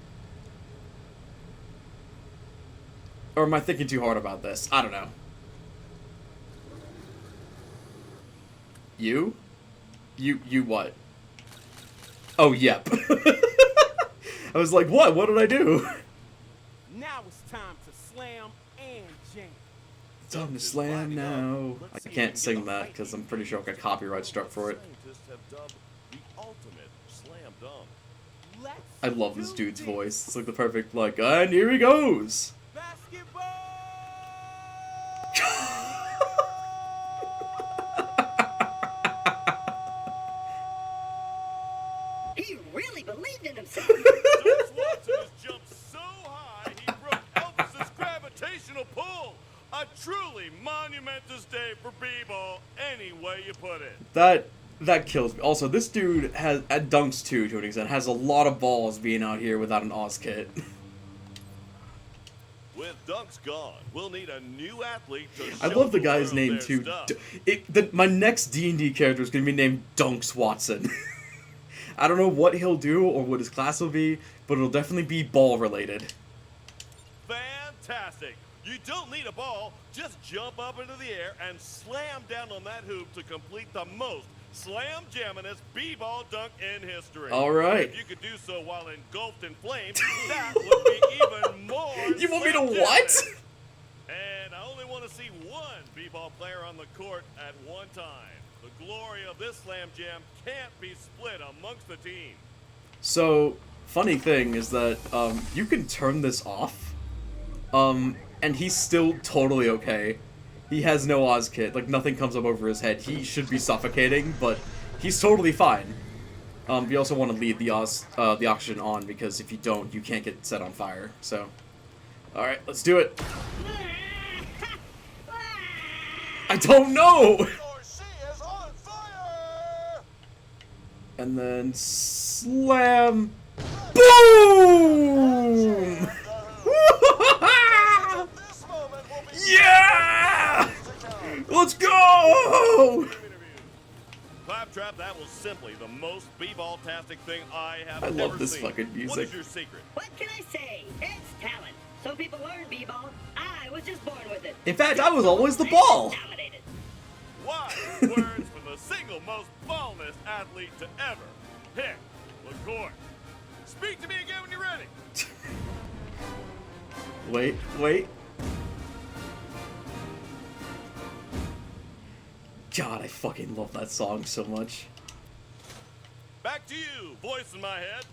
Or am I thinking too hard about this? I don't know. You what? Oh, yep. I was like, what? What did I do? Now it's time to slam and jam. Time to slam now. I can't sing that because I'm pretty sure I'll get copyright struck for it. Scientists have dubbed the ultimate slam dunk. Let's I love this do dude's this. voice. It's like the perfect, like, and here he goes. Basketball! He really believed in himself. Deuce Watson has jumped so high he broke Elvis's gravitational pull. A truly monumentous day for b-ball, any way you put it. That kills me. Also, this dude has, at dunks too, to an extent, has a lot of balls being out here without an Oz kit. With dunks gone, we'll need a new athlete to I show love the the guy's world name their too. stuff. My next D&D character is going to be named Dunks Watson. I don't know what he'll do or what his class will be, but it'll definitely be ball related. Fantastic. You don't need a ball, just jump up into the air and slam down on that hoop to complete the most slam jamminest b-ball dunk in history. All right. If you could do so while engulfed in flames, that would be even more. You want me to slam what? jamminest. And I only want to see one b-ball player on the court at one time. The glory of this slam jam can't be split amongst the team. So, funny thing is that you can turn this off, and he's still totally okay. He has no Oz kit, like nothing comes up over his head. He should be suffocating, but he's totally fine. You also want to leave the oxygen on because if you don't, you can't get set on fire. So, all right, let's do it. I don't know. Or she is on fire! And then slam, boom! This moment will be Yeah! Let's go! Claptrap, that was simply the most b-ball-tastic thing I have I ever love this seen. fucking What music. is your secret? What can I say? It's talent. Some people learn b-ball. I was just born with it. In fact, I was always the ball. Dominated. Wise words from the single most ballness athlete to ever hit the court. Speak to me again when you're ready. Wait. God, I fucking love that song so much. Back to you, voice in my head.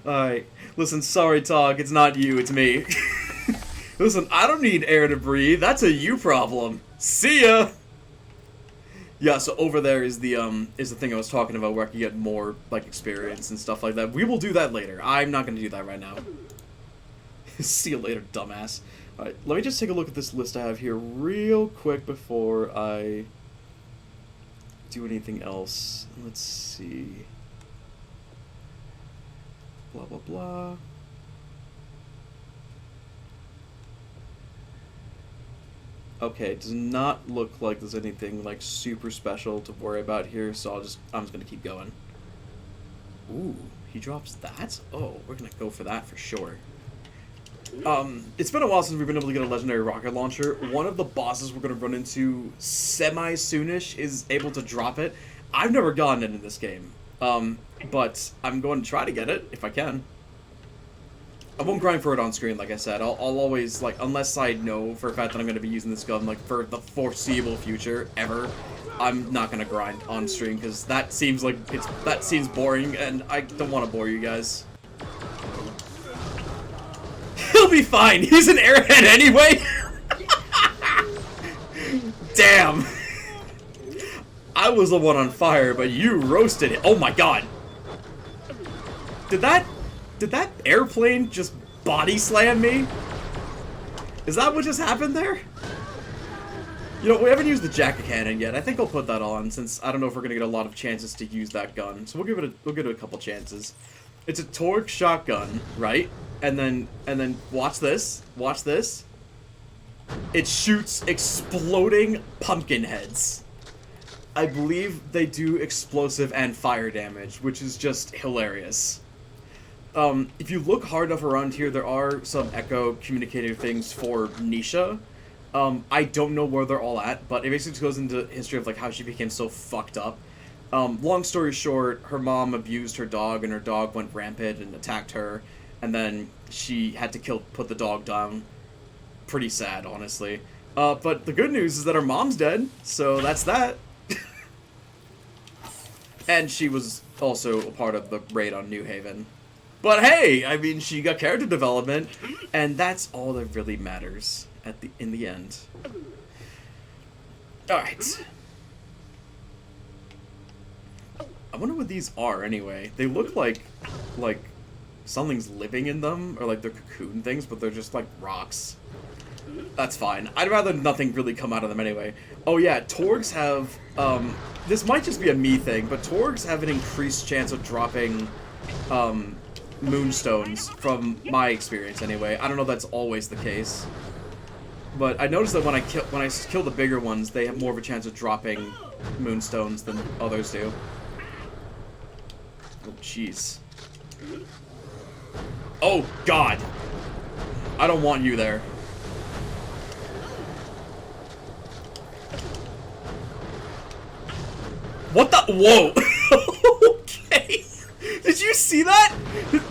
Alright, listen, sorry, Tog, it's not you, it's me. Listen, I don't need air to breathe, that's a you problem. See ya! Yeah, so over there is the thing I was talking about where I can get more, like, experience and stuff like that. We will do that later. I'm not gonna do that right now. See you later, dumbass. Alright, let me just take a look at this list I have here real quick before I do anything else. Let's see. Blah, blah, blah. Okay, it does not look like there's anything, like, super special to worry about here, so I'm just gonna keep going. Ooh, he drops that? Oh, we're gonna go for that for sure. It's been a while since we've been able to get a legendary rocket launcher. One of the bosses we're gonna run into semi-soonish is able to drop it. I've never gotten it in this game. But I'm going to try to get it, if I can. I won't grind for it on screen, like I said. I'll always, like, unless I know for a fact that I'm going to be using this gun, like, for the foreseeable future, ever, I'm not going to grind on stream, because that seems like, that seems boring, and I don't want to bore you guys. He'll be fine! He's an airhead anyway! Damn! I was the one on fire, but you roasted it. Oh my god! Did that airplane just body slam me? Is that what just happened there? You know, we haven't used the jack cannon yet. I think I'll put that on since I don't know if we're gonna get a lot of chances to use that gun. So we'll give it a couple chances. It's a Torque shotgun, right? And then watch this. Watch this. It shoots exploding pumpkin heads. I believe they do explosive and fire damage, which is just hilarious. If you look hard enough around here, there are some echo communicator things for Nisha. I don't know where they're all at, but it basically just goes into history of like how she became so fucked up. Long story short, her mom abused her dog, and her dog went rampant and attacked her, and then she had to put the dog down. Pretty sad, honestly. But the good news is that her mom's dead, so that's that. And she was also a part of the raid on New Haven. But hey, I mean, she got character development, and that's all that really matters in the end. Alright. I wonder what these are, anyway. They look like something's living in them, or like they're cocoon things, but they're just like rocks. That's fine. I'd rather nothing really come out of them anyway. Oh yeah, Torgs have, this might just be a me thing, but Torgs have an increased chance of dropping, moonstones, from my experience anyway. I don't know if that's always the case. But I noticed that when I kill the bigger ones, they have more of a chance of dropping moonstones than others do. Oh, jeez. Oh, God! I don't want you there. What the? Whoa! Okay. Did you see that?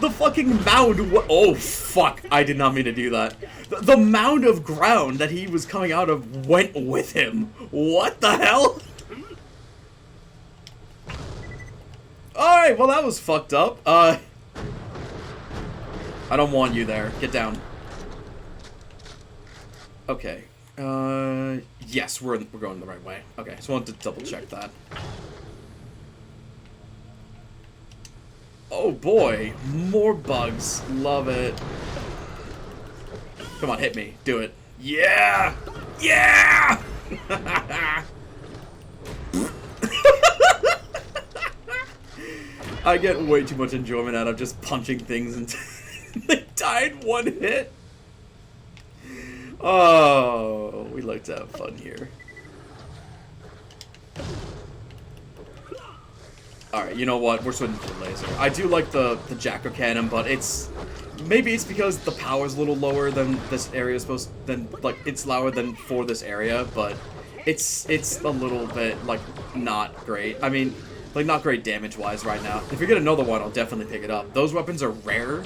The fucking mound. Oh, fuck. I did not mean to do that. The mound of ground that he was coming out of went with him. What the hell? Alright, well, that was fucked up. I don't want you there. Get down. Okay. Yes, we're going the right way. Okay, just wanted to double check that. Oh boy, more bugs. Love it. Come on, hit me. Do it. Yeah! Yeah! I get way too much enjoyment out of just punching things and they died one hit. Oh, we like to have fun here. Alright, you know what? We're switching to the laser. I do like the Jacko cannon, but maybe it's because the power's a little lower than this area is supposed like it's lower than for this area, but it's a little bit like not great. I mean, like not great damage wise right now. If we get another one, I'll definitely pick it up. Those weapons are rare,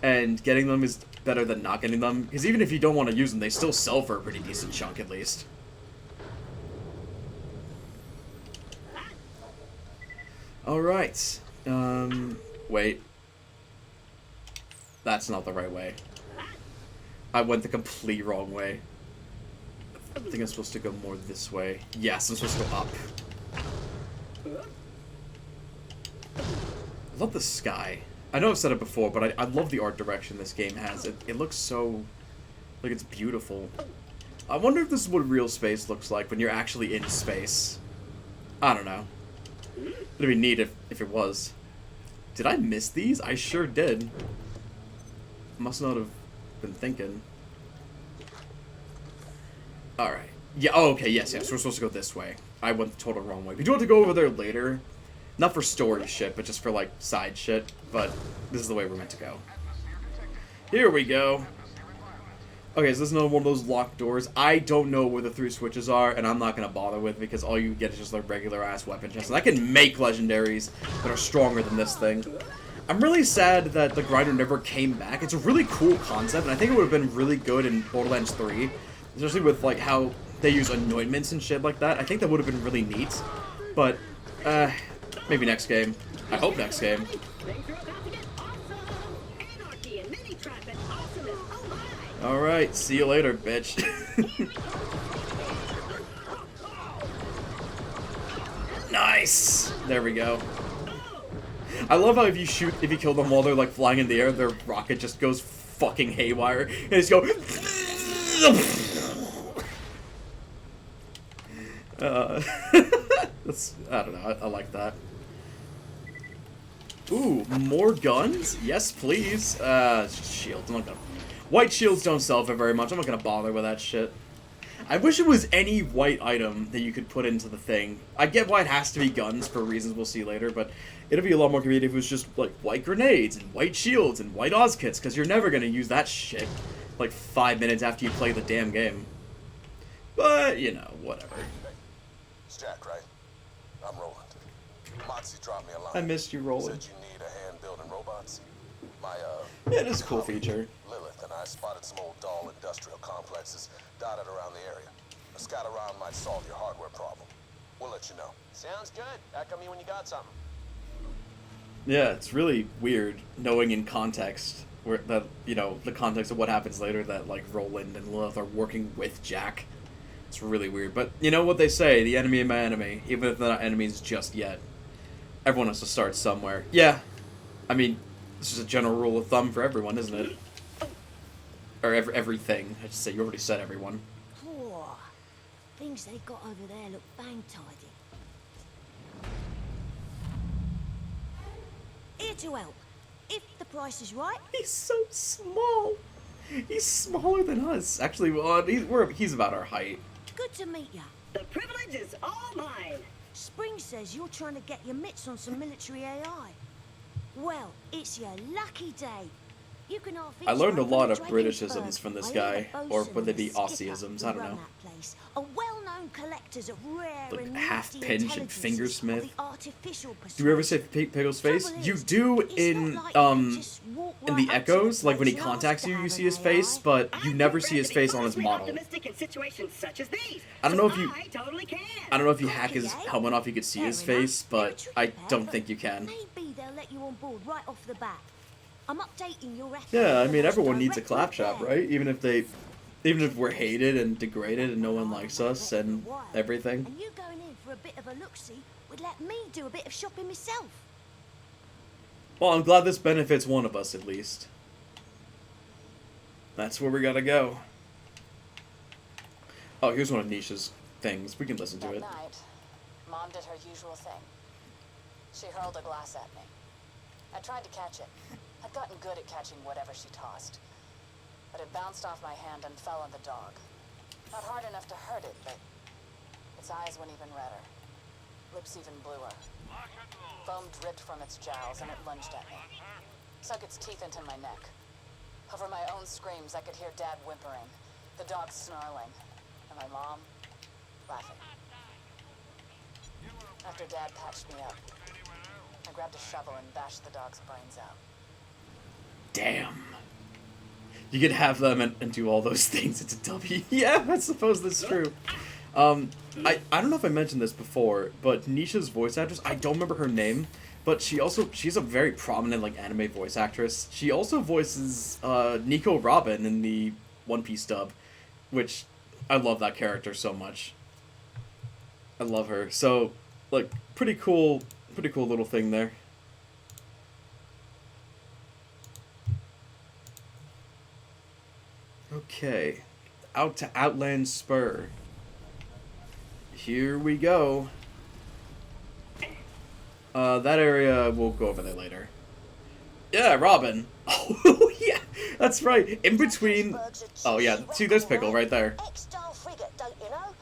and getting them is better than not getting them, because even if you don't want to use them, they still sell for a pretty decent chunk at least. Alright. Wait. That's not the right way. I went the complete wrong way. I think I'm supposed to go more this way. Yes, I'm supposed to go up. I love the sky. I know I've said it before, but I love the art direction this game has. It looks so... like it's beautiful. I wonder if this is what real space looks like when you're actually in space. I don't know. It'd be neat if it was. Did I miss these? I sure did. Must not have been thinking. Alright. Yeah, oh, okay, yes, we're supposed to go this way. I went the total wrong way. We do have to go over there later. Not for story shit, but just for, like, side shit. But this is the way we're meant to go. Here we go. Okay, so this is another one of those locked doors. I don't know where the 3 switches are, and I'm not going to bother with because all you get is just like regular-ass weapon chests. And I can make legendaries that are stronger than this thing. I'm really sad that the grinder never came back. It's a really cool concept, and I think it would have been really good in Borderlands 3. Especially with, like, how they use anointments and shit like that. I think that would have been really neat. But, maybe next game. I hope next game. Alright, see you later, bitch. Nice! There we go. I love how if you kill them while they're like flying in the air, their rocket just goes fucking haywire. And just go... that's, I don't know, I like that. Ooh, more guns? Yes, please. Shields. I'm not gonna... White shields don't sell for very much. I'm not gonna bother with that shit. I wish it was any white item that you could put into the thing. I get why it has to be guns for reasons we'll see later, but it'd be a lot more convenient if it was just, like, white grenades and white shields and white Oz kits, because you're never gonna use that shit, like, 5 minutes after you play the damn game. But, you know, whatever. It's Jack, right? I'm Roland. Moxie dropped me a line. I missed you, Roland. Said you need a hand building robots. My, Yeah, it is a cool feature. Lilith and I spotted some old doll industrial complexes dotted around the area. A scout around might solve your hardware problem. We'll let you know. Sounds good. Echo me when you got something. Yeah, it's really weird knowing in context where that, you know, the context of what happens later that, like, Roland and Lilith are working with Jack. It's really weird. But you know what they say, the enemy of my enemy, even if they're not enemies just yet. Everyone has to start somewhere. Yeah. I mean, this is a general rule of thumb for everyone, isn't it? Or everything. I should say, you already said everyone. Whoa. Things they got over there look bang tidy. Here to help. If the price is right. He's so small. He's smaller than us. Actually, well, he's about our height. Good to meet ya. The privilege is all mine. Spring says you're trying to get your mitts on some military AI. Well, it's your lucky day. You can I learned a lot of Britishisms from this guy, or would they be Aussieisms? I don't know. A well-known collectors of rare Like and half nifty pinch and intelligences fingersmith. of the artificial Do you ever say Pickle's face? You do in the echoes, like when he contacts you, you see his face, but you never see his face on his model. I don't know if you, I don't know if you hack his helmet off, you could see his face, but I don't think you can. Maybe they'll let you on board right off the bat. I'm updating your record. Yeah, I mean everyone needs a claptrap, right? Even if we're hated and degraded and no one likes us and everything. And you going in for a bit of a look-see would let me do a bit of shopping myself. Well, I'm glad this benefits one of us at least. That's where we gotta go. Oh, here's one of Nisha's things. We can listen to it. That night, Mom did her usual thing. She hurled a glass at me. I tried to catch it. I'd gotten good at catching whatever she tossed. But it bounced off my hand and fell on the dog. Not hard enough to hurt it, but its eyes went even redder. Lips even bluer. Foam dripped from its jowls and it lunged at me. Sunk its teeth into my neck. Over my own screams, I could hear Dad whimpering, the dog snarling, and my mom laughing. After Dad patched me up, I grabbed a shovel and bashed the dog's brains out. Damn. You could have them and do all those things. It's a W. Yeah, I suppose that's true. I don't know if I mentioned this before, but Nisha's voice actress, I don't remember her name, but she's a very prominent, like, anime voice actress. She also voices, Nico Robin in the One Piece dub, which I love that character so much. I love her. So, like, pretty cool little thing there. Okay, out to Outland Spur. Here we go. That area, we'll go over there later. Yeah, Robin. Oh, yeah, that's right. In between... Oh, yeah, see, there's Pickle right there. X-style frigate, don't you know?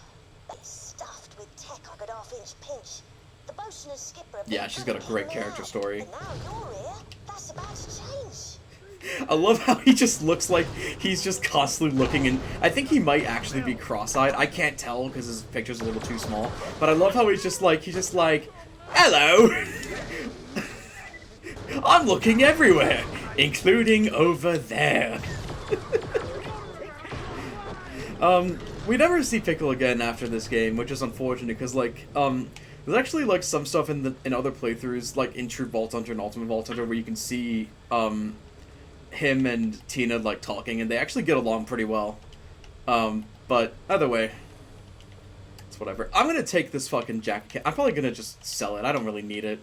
It's stuffed with tech I could half-inch pinch. The bosun and skipper... Yeah, she's got a great character story. And now you're here. That's about to change. I love how he just looks like he's just constantly looking, and I think he might actually be cross-eyed. I can't tell because his picture's a little too small. But I love how he's just like, hello! I'm looking everywhere, including over there. We never see Pickle again after this game, which is unfortunate because, like, there's actually, like, some stuff in other playthroughs, like in True Vault Hunter and Ultimate Vault Hunter, where you can see, him and Tina, like, talking, and they actually get along pretty well. But either way, it's whatever. I'm gonna take this fucking jacket. I'm probably gonna just sell it. I don't really need it.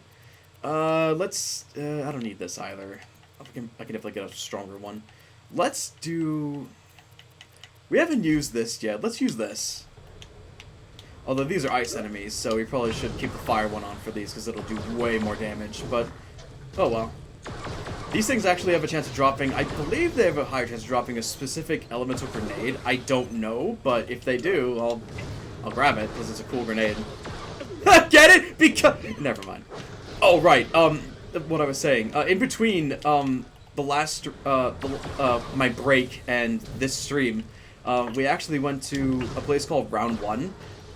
I don't need this either. I can definitely get a stronger one. Let's do... We haven't used this yet. Let's use this. Although these are ice enemies, so we probably should keep the fire one on for these, because it'll do way more damage, but... Oh well. These things actually have a chance of dropping... I believe they have a higher chance of dropping a specific elemental grenade. I don't know, but if they do, I'll grab it, because it's a cool grenade. Get it? Because... Never mind. Oh, right, what I was saying. In between, the last, my break and this stream, we actually went to a place called Round 1.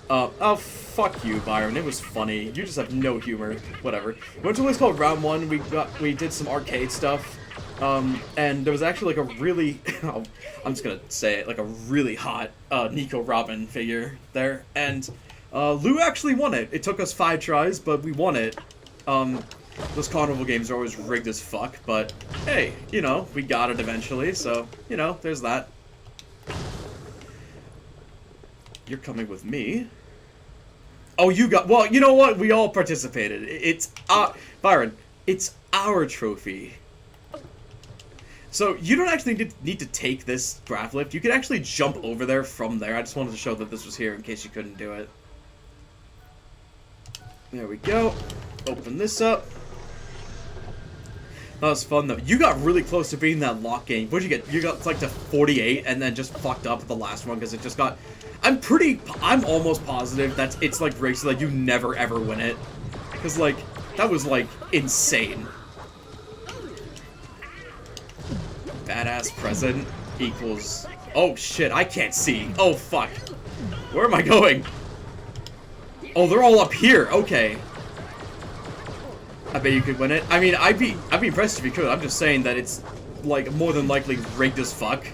Oh, fuck you, Byron. It was funny. You just have no humor. Whatever. We went to a place called Round 1. We did some arcade stuff. And there was actually, like, a really... I'm just gonna say it. Like, a really hot, Nico Robin figure there. And, Lou actually won it. It took us 5 tries, but we won it. Those carnival games are always rigged as fuck, but, hey, you know, we got it eventually, so, you know, there's that. You're coming with me. Oh, you got... Well, you know what? We all participated. It's... Byron, it's our trophy. So, you don't actually need to take this graph lift. You can actually jump over there from there. I just wanted to show that this was here in case you couldn't do it. There we go. Open this up. That was fun, though. You got really close to beating that lock game. What'd you get? You got, like, to 48 and then just fucked up at the last one because it just got... I'm almost positive that it's, like, rigged so that you never, ever win it. Because, like, that was, like, insane. Badass present equals... Oh, shit, I can't see. Oh, fuck. Where am I going? Oh, they're all up here. Okay. I bet you could win it. I mean, I'd be impressed if you could. I'm just saying that it's, like, more than likely rigged as fuck.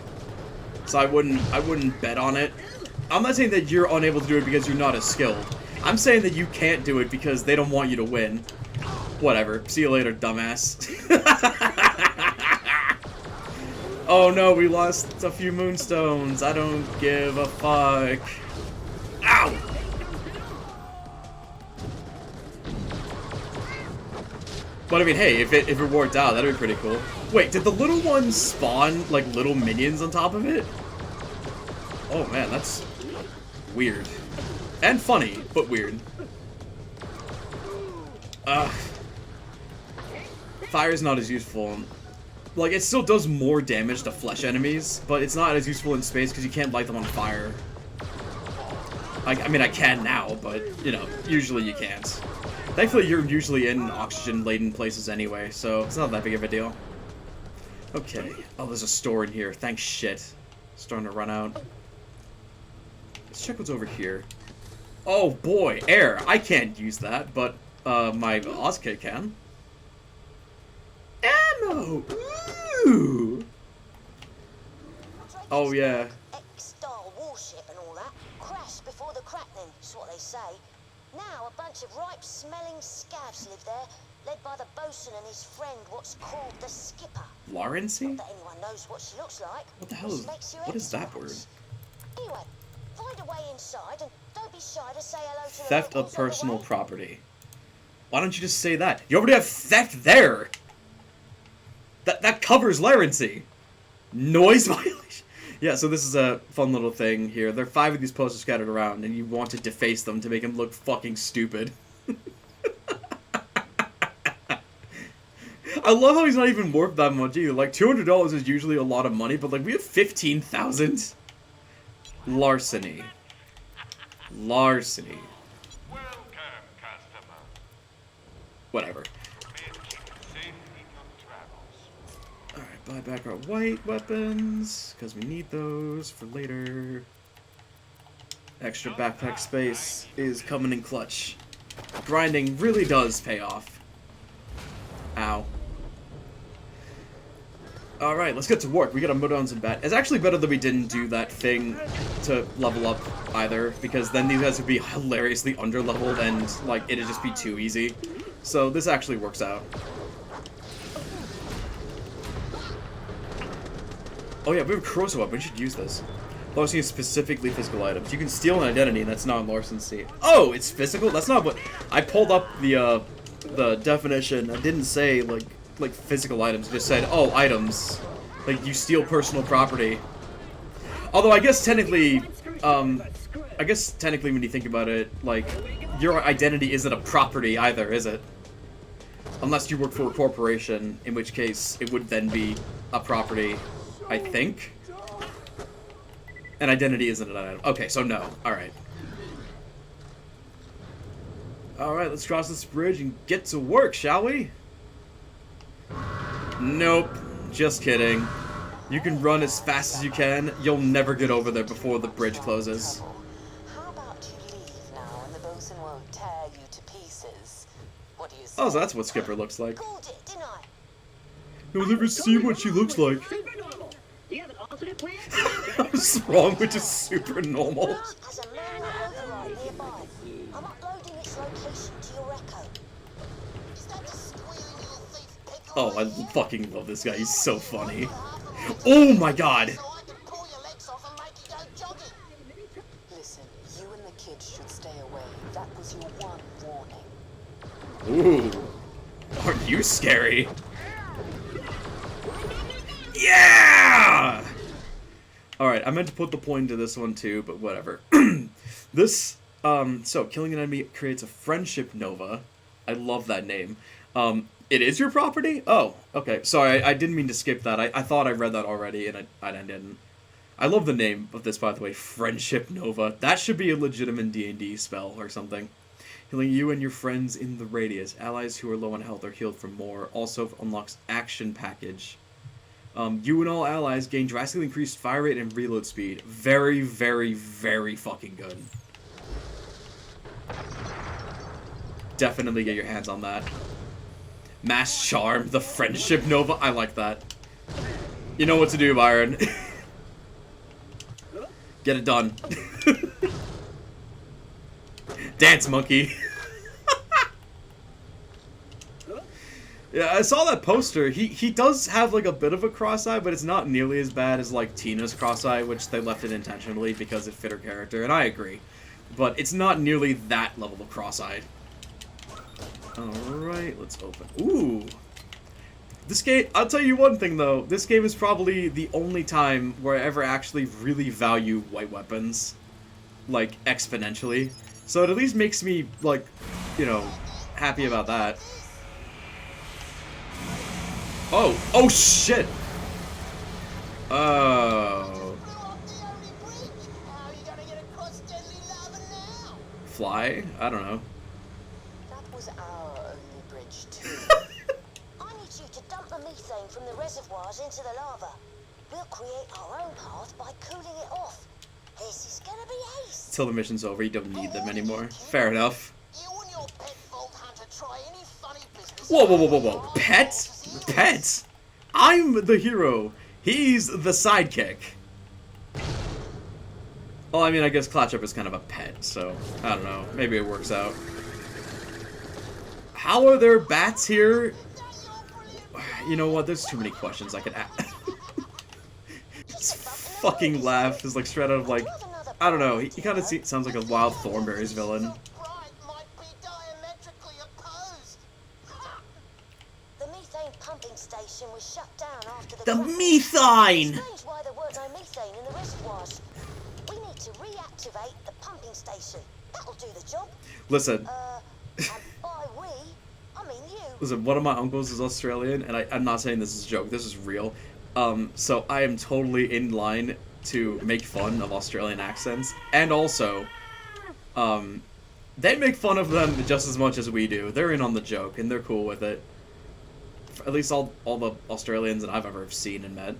So I wouldn't bet on it. I'm not saying that you're unable to do it because you're not as skilled. I'm saying that you can't do it because they don't want you to win. Whatever. See you later, dumbass. Oh no, we lost a few moonstones. I don't give a fuck. Ow! But I mean, hey, if it worked out, that'd be pretty cool. Wait, did the little ones spawn, like, little minions on top of it? Oh man, that's weird. And funny, but weird. Fire's not as useful. Like, it still does more damage to flesh enemies, but it's not as useful in space because you can't light them on fire. I mean, I can now, but, you know, usually you can't. Thankfully, you're usually in oxygen-laden places anyway, so it's not that big of a deal. Okay. Oh, there's a store in here. Thanks shit. It's starting to run out. Let's check what's over here. Oh boy, air. I can't use that, but my Ozkit can. Ammo! Ooh. Oh yeah. X-style warship and all that crashed before the crackling, is what they say. Now a bunch of ripe-smelling scabs live there, led by the bosun and his friend, what's called the skipper. Laurency? Not that anyone knows what she looks like. What the hell is? What is that word? Anyway, find a way inside and don't be shy to say hello to the Theft of locals on the personal way. property. Why don't you just say that? You already have theft there. That covers Laurency. Noise violation. Yeah, so this is a fun little thing here. There are 5 of these posters scattered around, and you want to deface them to make them look fucking stupid. I love how he's not even worth that much either. Like, $200 is usually a lot of money, but like, we have 15,000. Larceny. Larceny. Welcome, customer. Whatever. Alright, buy back our white weapons, because we need those for later. Extra backpack space is coming in clutch. Grinding really does pay off. Ow. Alright, let's get to work. We gotta mow down some bad. It's actually better that we didn't do that thing to level up either, because then these guys would be hilariously underleveled and, like, it'd just be too easy. So this actually works out. Oh yeah, we have a corrosive weapon. We should use this. Larceny is specifically physical items. You can steal an identity, and that's not larceny. Oh, it's physical? That's not what... I pulled up the definition. I didn't say, like physical items. It just said, oh, items. Like, you steal personal property. Although, I guess technically, when you think about it, like, your identity isn't a property either, is it? Unless you work for a corporation, in which case, it would then be a property, I think. An identity isn't an item. Okay, so no. Alright. Alright, let's cross this bridge and get to work, shall we? Nope. Just kidding. You can run as fast as you can. You'll never get over there before the bridge closes. How about you leave now and the bosun won't tear you to pieces? What do you say? Oh, so that's what Skipper looks like. Called it, didn't I? You'll never see what she looks like. Super normal. Do you have an alternate plan? What's wrong with just super normal? As a manual override nearby. I'm uploading its location to your echo. Is that the squealing little thief pickle? Oh, I fucking love this guy. He's so funny. Oh my god! So I can pull your legs off and make you go jogging. Listen, you and the kids should stay away. That was your one warning. Ooh. Aren't you scary? Yeah! Alright, I meant to put the point into this one too, but whatever. This, so, killing an enemy creates a friendship nova. I love that name. It is your property? Oh, okay. Sorry, I didn't mean to skip that. I thought I read that already, and I didn't. I love the name of this, by the way. Friendship Nova. That should be a legitimate D&D spell or something. Healing you and your friends in the radius. Allies who are low on health are healed for more. Also unlocks action package. You and all allies gain drastically increased fire rate and reload speed. Very, very, very fucking good. Definitely get your hands on that. Mass Charm, the Friendship Nova. I like that. You know what to do, Byron. Get it done. Dance, monkey. Yeah, I saw that poster. He does have, like, a bit of a cross-eye, but it's not nearly as bad as, like, Tina's cross-eye, which they left it intentionally because it fit her character, and I agree. But it's not nearly that level of cross-eyed. Alright, let's open. Ooh! This game, I'll tell you one thing, though. This game is probably the only time where I ever actually really value white weapons. Like, exponentially. So it at least makes me, like, you know, happy about that. Oh! Oh, shit! Oh. Fly? I don't know. That was our only bridge, too. I need you to dump the methane from the reservoirs into the lava. We'll create our own path by cooling it off. This is gonna be ace. Till the mission's over, you don't need them anymore. Fair enough. You and your pet vault hunter try any funny business. Whoa, whoa, whoa, whoa, whoa. Pets? Pets? I'm the hero. He's the sidekick. Well, I mean, I guess Claptrap is kind of a pet, so I don't know. Maybe it works out. How are there bats here? You know what? There's too many questions I could ask. This fucking laugh is like straight out of like, I don't know. He kind of sounds like a Wild Thornberrys villain. The methane pumping station was shut down after The crash. methane! Strange why there weren't no methane in the reservoirs. We need to reactivate the pumping station. That'll do the job. Listen. And by we, I mean you. Listen, one of my uncles is Australian, and I'm not saying this is a joke, this is real. So I am totally in line to make fun of Australian accents. And also, they make fun of them just as much as we do. They're in on the joke, and they're cool with it. At least all the Australians that I've ever seen and met.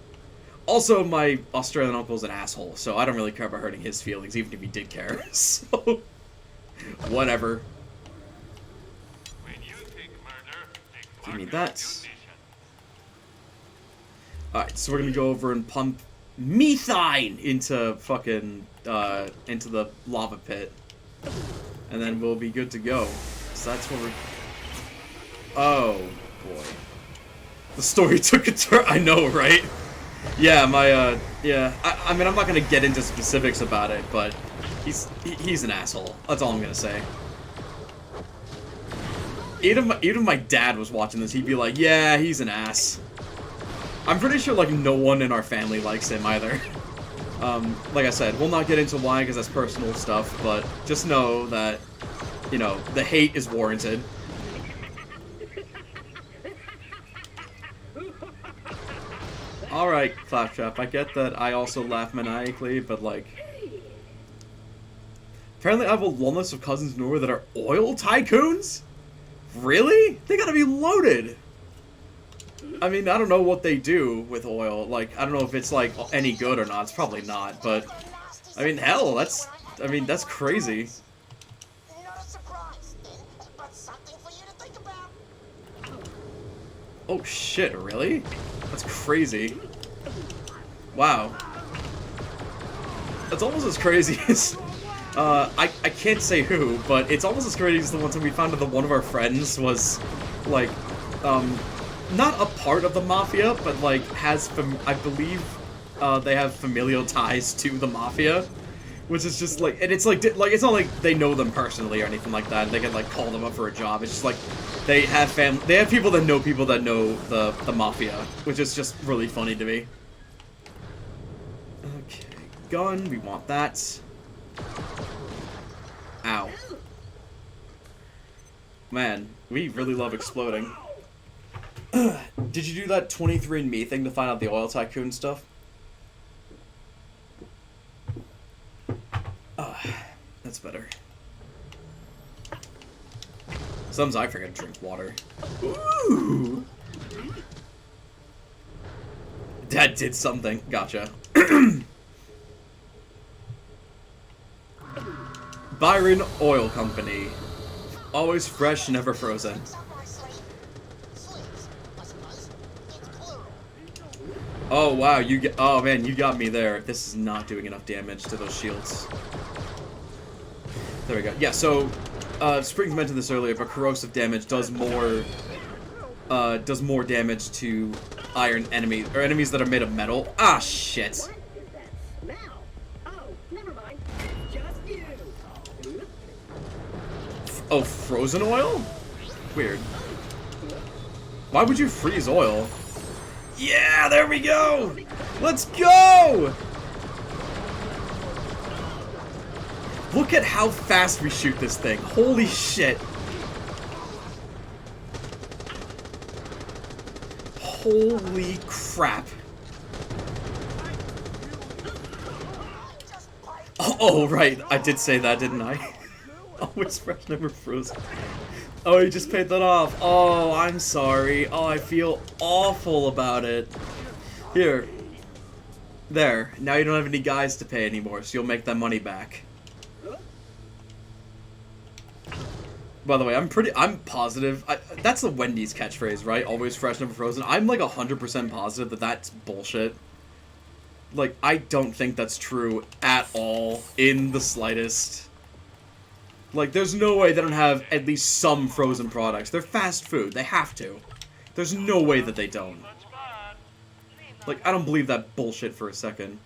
Also, my Australian uncle's an asshole, so I don't really care about hurting his feelings, even if he did care. So, whatever. Give me that. Alright, so we're gonna go over and pump methane into fucking, into the lava pit. And then we'll be good to go. So that's what we're... Oh, boy. The story took a turn. I know, right? Yeah, yeah. I mean, I'm not gonna get into specifics about it, but he's an asshole. That's all I'm gonna say. Even if my dad was watching this, he'd be like, yeah, he's an ass. I'm pretty sure, like, no one in our family likes him either. Like I said, we'll not get into why, because that's personal stuff, but just know that, you know, the hate is warranted. Alright, Claptrap, I get that I also laugh maniacally, but, like... Apparently I have a long list of cousins in Norway that are oil tycoons? Really? They gotta be loaded! I mean, I don't know what they do with oil. Like, I don't know if it's, like, any good or not. It's probably not, but... I mean, hell, that's crazy. Not a surprise, but something for you to think about. Oh shit, really? That's crazy. Wow. That's almost as crazy as... I can't say who, but it's almost as crazy as the one time we found out that one of our friends was, like, not a part of the Mafia, but, like, has, I believe, they have familial ties to the Mafia. Which is just, like, and it's, like, it's not like they know them personally or anything like that, and they can, like, call them up for a job. It's just, like, they have people that know the Mafia, which is just really funny to me. Okay, gun, we want that. Ow. Man, we really love exploding. Did you do that 23andMe thing to find out the oil tycoon stuff? That's better. Sometimes I forget to drink water. Ooh! That did something. Gotcha. Byron Oil Company. Always fresh, never frozen. Oh wow, oh man, you got me there. This is not doing enough damage to those shields. There we go. Yeah, so Springs mentioned this earlier, but corrosive damage does more damage to iron enemies or enemies that are made of metal. Ah shit. Oh, frozen oil? Weird. Why would you freeze oil? Yeah, there we go! Let's go! Look at how fast we shoot this thing. Holy shit. Holy crap. Oh, right. I did say that, didn't I? Always fresh, never frozen. Oh, you just paid that off. Oh, I'm sorry. Oh, I feel awful about it. Here. There. Now you don't have any guys to pay anymore, so you'll make that money back. By the way, I'm positive. That's the Wendy's catchphrase, right? Always fresh, never frozen. I'm like 100% positive that that's bullshit. Like, I don't think that's true at all, in the slightest. Like, there's no way they don't have at least some frozen products. They're fast food. They have to. There's no way that they don't. Like, I don't believe that bullshit for a second.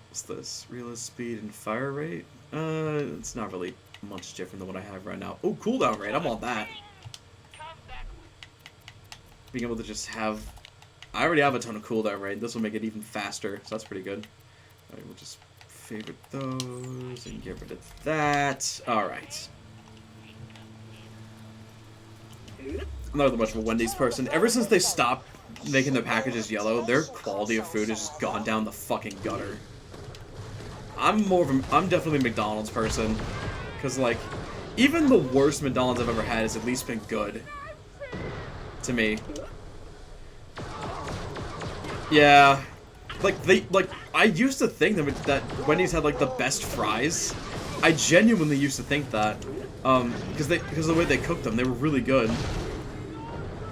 What's this? Realist speed and fire rate? It's not really much different than what I have right now. Oh, cooldown rate. I want that. Being able to just have... I already have a ton of cooldown rate. This will make it even faster, so that's pretty good. Alright, we'll just favorite those and get rid of that. Alright. I'm not much of a Wendy's person. Ever since they stopped making their packages yellow, their quality of food has just gone down the fucking gutter. I'm definitely a McDonald's person. Because, like, even the worst McDonald's I've ever had has at least been good. To me. Yeah. I used to think that Wendy's had, like, the best fries. I genuinely used to think that. Because of the way they cooked them, they were really good.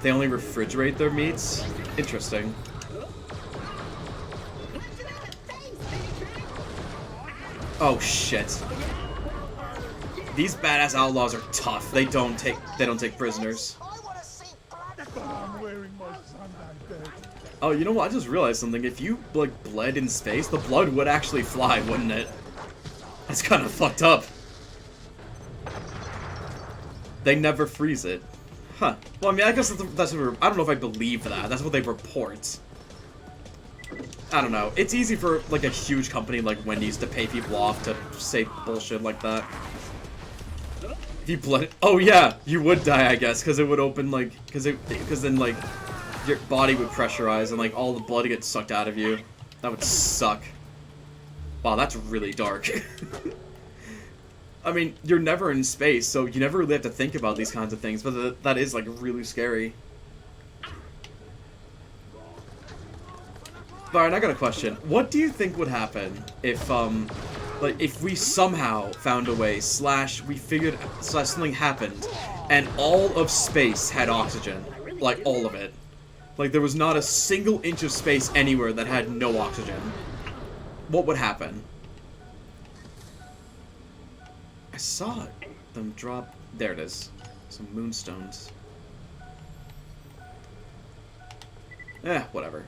They only refrigerate their meats. Interesting. Oh shit. These badass outlaws are tough. They don't take prisoners. Oh, you know what? I just realized something. If you like bled in space, the blood would actually fly, wouldn't it? That's kind of fucked up. They never freeze it. Huh. Well, I mean, I guess that's what I don't know if I believe that. That's what they report. I don't know. It's easy for, like, a huge company like Wendy's to pay people off to say bullshit like that. If you bled... Oh, yeah! You would die, I guess, because it would open, like... Because then, like, your body would pressurize and, like, all the blood gets sucked out of you. That would suck. Wow, that's really dark. I mean, you're never in space, so you never really have to think about these kinds of things, but that is, like, really scary. Alright, I got a question. What do you think would happen if, like, if we somehow found a way, something happened, and all of space had oxygen? Like, all of it. Like, there was not a single inch of space anywhere that had no oxygen. What would happen? I saw them drop... There it is. Some moonstones. Eh, whatever.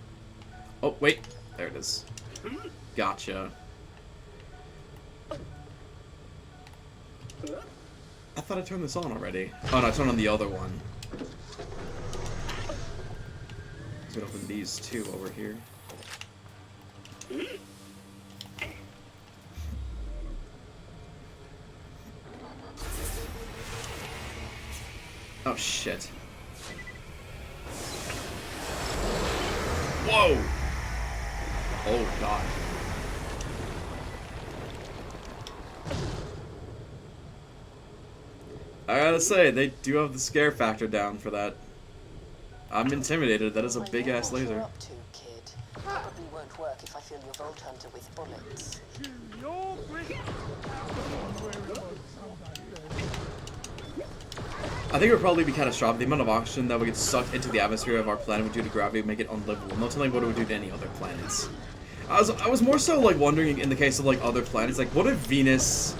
Oh, wait. There it is. Gotcha. I thought I turned this on already. Oh, no, I turned on the other one. Let's go open these two over here. Oh, shit. Whoa! Oh, God. I gotta say, they do have the scare factor down for that. I'm intimidated. That is a big-ass laser. Up to, kid. Probably won't work if I fill your Vault Hunter with bullets. I think it would probably be catastrophic. The amount of oxygen that would get sucked into the atmosphere of our planet would do to gravity would make it unlivable. Not telling what it would do to any other planets. I was more so like wondering in the case of like other planets, like what if Venus?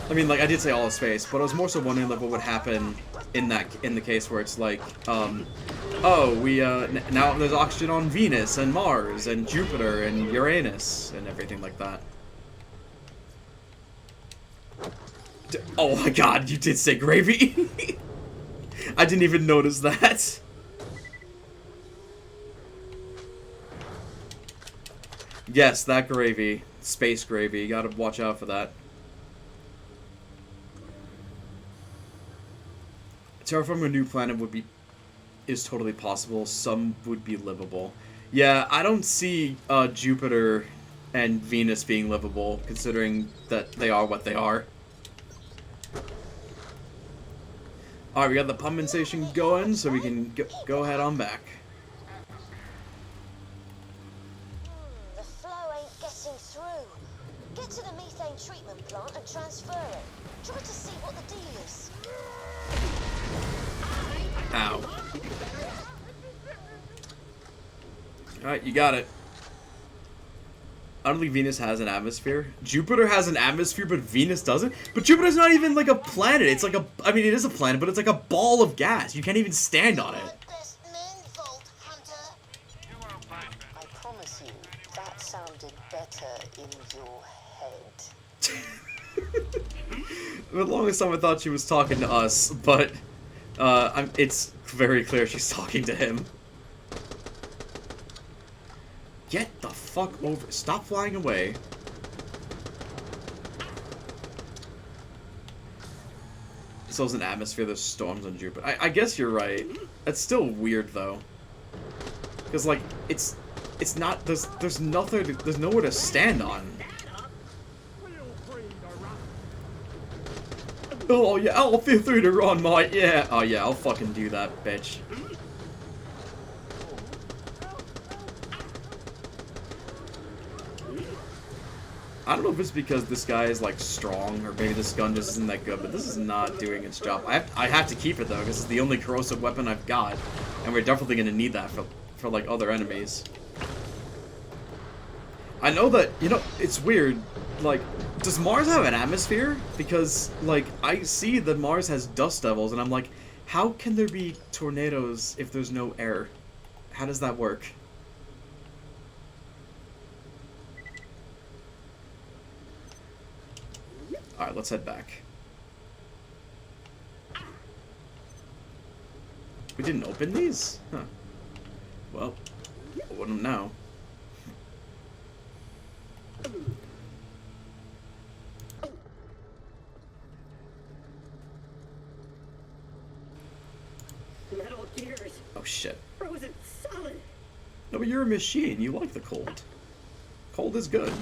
I mean, like I did say all of space, but I was more so wondering like what would happen in the case where it's like, oh, we now there's oxygen on Venus and Mars and Jupiter and Uranus and everything like that. Oh my God, you did say gravy. I didn't even notice that. Yes, that gravy. Space gravy. You gotta watch out for that. Terraforming a new planet is totally possible. Some would be livable. Yeah, I don't see Jupiter and Venus being livable, considering that they are what they are. Alright, we got the pumping station going, so we can go ahead on back. The flow ain't getting through. Get to the methane treatment plant and transfer it. Try to see what the deal is. Ow. Alright, you got it. I don't think Venus has an atmosphere. Jupiter has an atmosphere, but Venus doesn't? But Jupiter's not even like a planet. It's like a... I mean, it is a planet, but it's like a ball of gas. You can't even stand on it. I promise you, that sounded better in your head. For the longest time I thought she was talking to us, but it's very clear she's talking to him. Get the fuck over. Stop flying away. So it's an atmosphere, there's storms on Jupiter. I guess you're right. That's still weird though. Because like it's not there's nothing there's nowhere to stand on. Oh yeah, I'll feel free to run, mate. Yeah. Oh yeah, I'll fucking do that, bitch. I don't know if it's because this guy is like strong, or maybe this gun just isn't that good, but this is not doing its job. I have to keep it though, because it's the only corrosive weapon I've got, and we're definitely gonna need that for like other enemies. I know that, you know, it's weird, like, does Mars have an atmosphere? Because, like, I see that Mars has dust devils, and I'm like, how can there be tornadoes if there's no air? How does that work? Alright, let's head back. We didn't open these? Huh. Well, open them now. Metal gears. Oh shit. Frozen solid. No, but you're a machine. You like the cold. Cold is good.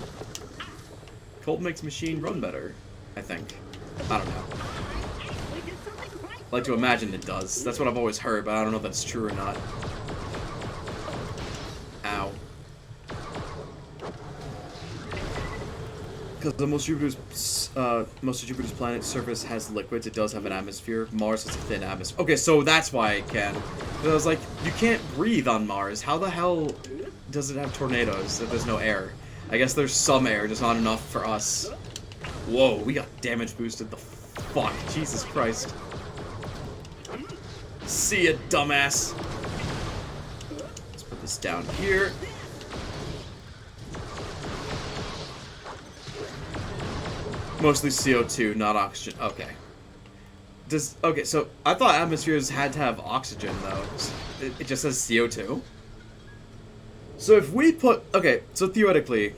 Cold makes machine run better, I think. I don't know. I like to imagine it does. That's what I've always heard, but I don't know if that's true or not. Ow. Because most of Jupiter's planet surface has liquids, it does have an atmosphere. Mars has a thin atmosphere. Okay, so that's why it can. But I was like, you can't breathe on Mars. How the hell does it have tornadoes if there's no air? I guess there's some air, just not enough for us. Whoa, we got damage boosted the fuck. Jesus Christ. See ya, dumbass. Let's put this down here. Mostly CO2, not oxygen. Okay. Okay, so I thought atmospheres had to have oxygen, though. It just says CO2. So if we put... Okay, so theoretically,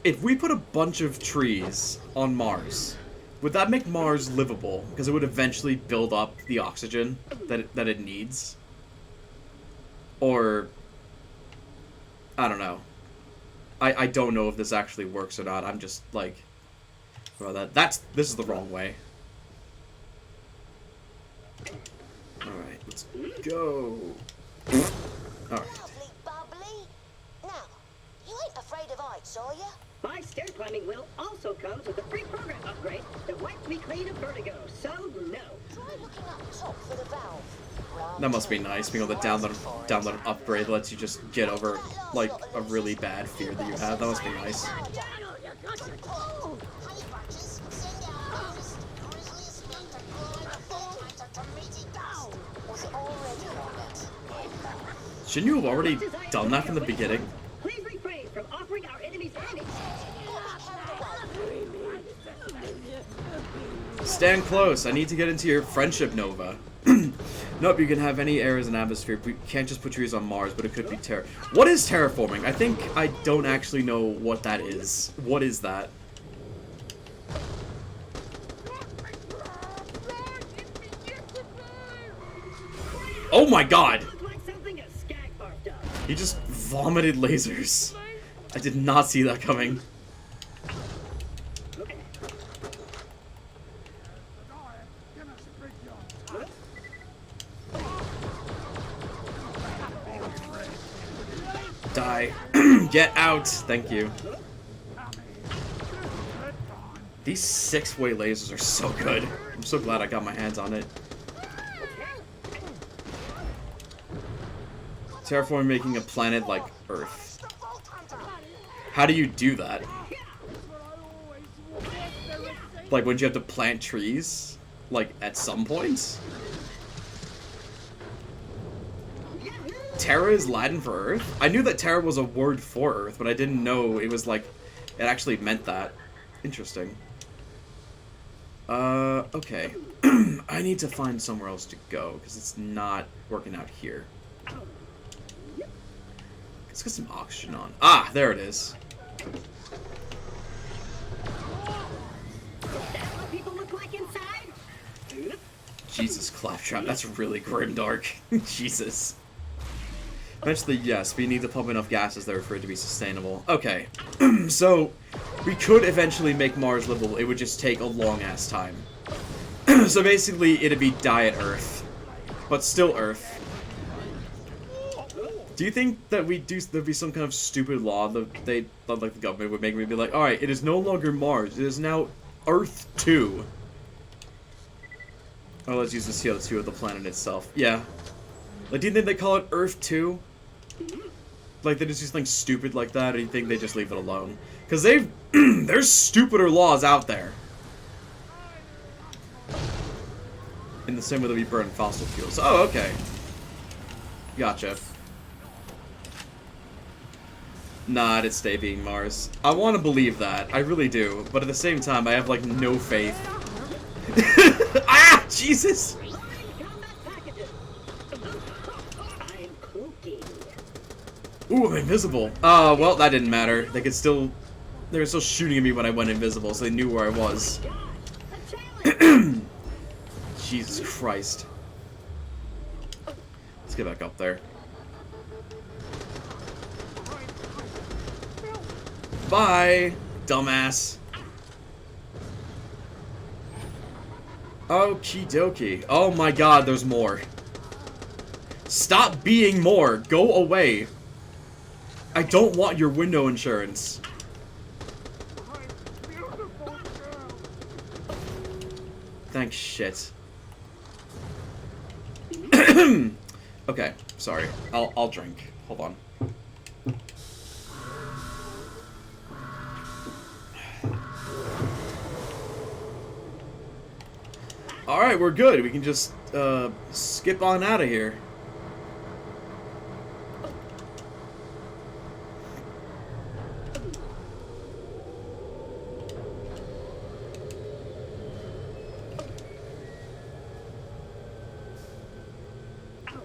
if we put a bunch of trees on Mars, would that make Mars livable? Because it would eventually build up the oxygen that it needs? Or... I don't know. I don't know if this actually works or not. I'm just, like... Well, this is the wrong way. Alright, let's go. Alright. Lovely bubbly. Now, you ain't afraid of heights, are ya? My stair climbing wheel also comes with a free program upgrade that wipes me clean of vertigo, so no. Try looking up top for the valve. That must be nice, being able to download an upgrade that lets you just get over, like, a really bad fear that you have. That must be nice. Shouldn't you have already done that from the beginning? Please refrain from offering our enemies any. Stand close. I need to get into your friendship nova. Nope, you can have any air as an atmosphere. We can't just put trees on Mars, but it could be What is terraforming? I think I don't actually know what that is. What is that? Oh my god! He just vomited lasers. I did not see that coming. Die. Get out! Thank you. These 6-way lasers are so good. I'm so glad I got my hands on it. Terraform making a planet like Earth. How do you do that? Like, wouldn't you have to plant trees? Like, at some points? Terra is Latin for Earth? I knew that Terra was a word for Earth, but I didn't know it was like, it actually meant that. Interesting. Okay. I need to find somewhere else to go, because it's not working out here. Let's get some oxygen on. Ah, there it is. That's what people look like inside? Jesus, Claptrap, that's really grimdark. Jesus. Eventually, yes, we need to pump enough gases there for it to be sustainable. Okay, so we could eventually make Mars livable. It would just take a long-ass time. So basically, it'd be Diet Earth, but still Earth. Do you think that there'd be some kind of stupid law that like the government would make me be like, all right, it is no longer Mars, it is now Earth 2. Oh, let's use the CO2 of the planet itself. Yeah. Like, do you think they call it Earth 2? Like, they just do something stupid like that, or do you think they just leave it alone? Because there's stupider laws out there. In the same way that we burn fossil fuels. Oh, okay. Gotcha. Nah, it'd stay being Mars. I want to believe that. I really do. But at the same time, I have, like, no faith. Ah! Jesus! Ooh, I'm invisible. Well, that didn't matter. They were still shooting at me when I went invisible, so they knew where I was. Jesus Christ. Let's get back up there. Bye, dumbass. Okie dokie. Oh my god, there's more. Stop being more. Go away. I don't want your window insurance. Thanks, shit. Okay, sorry. I'll drink. Hold on. Alright, we're good. We can just skip on out of here.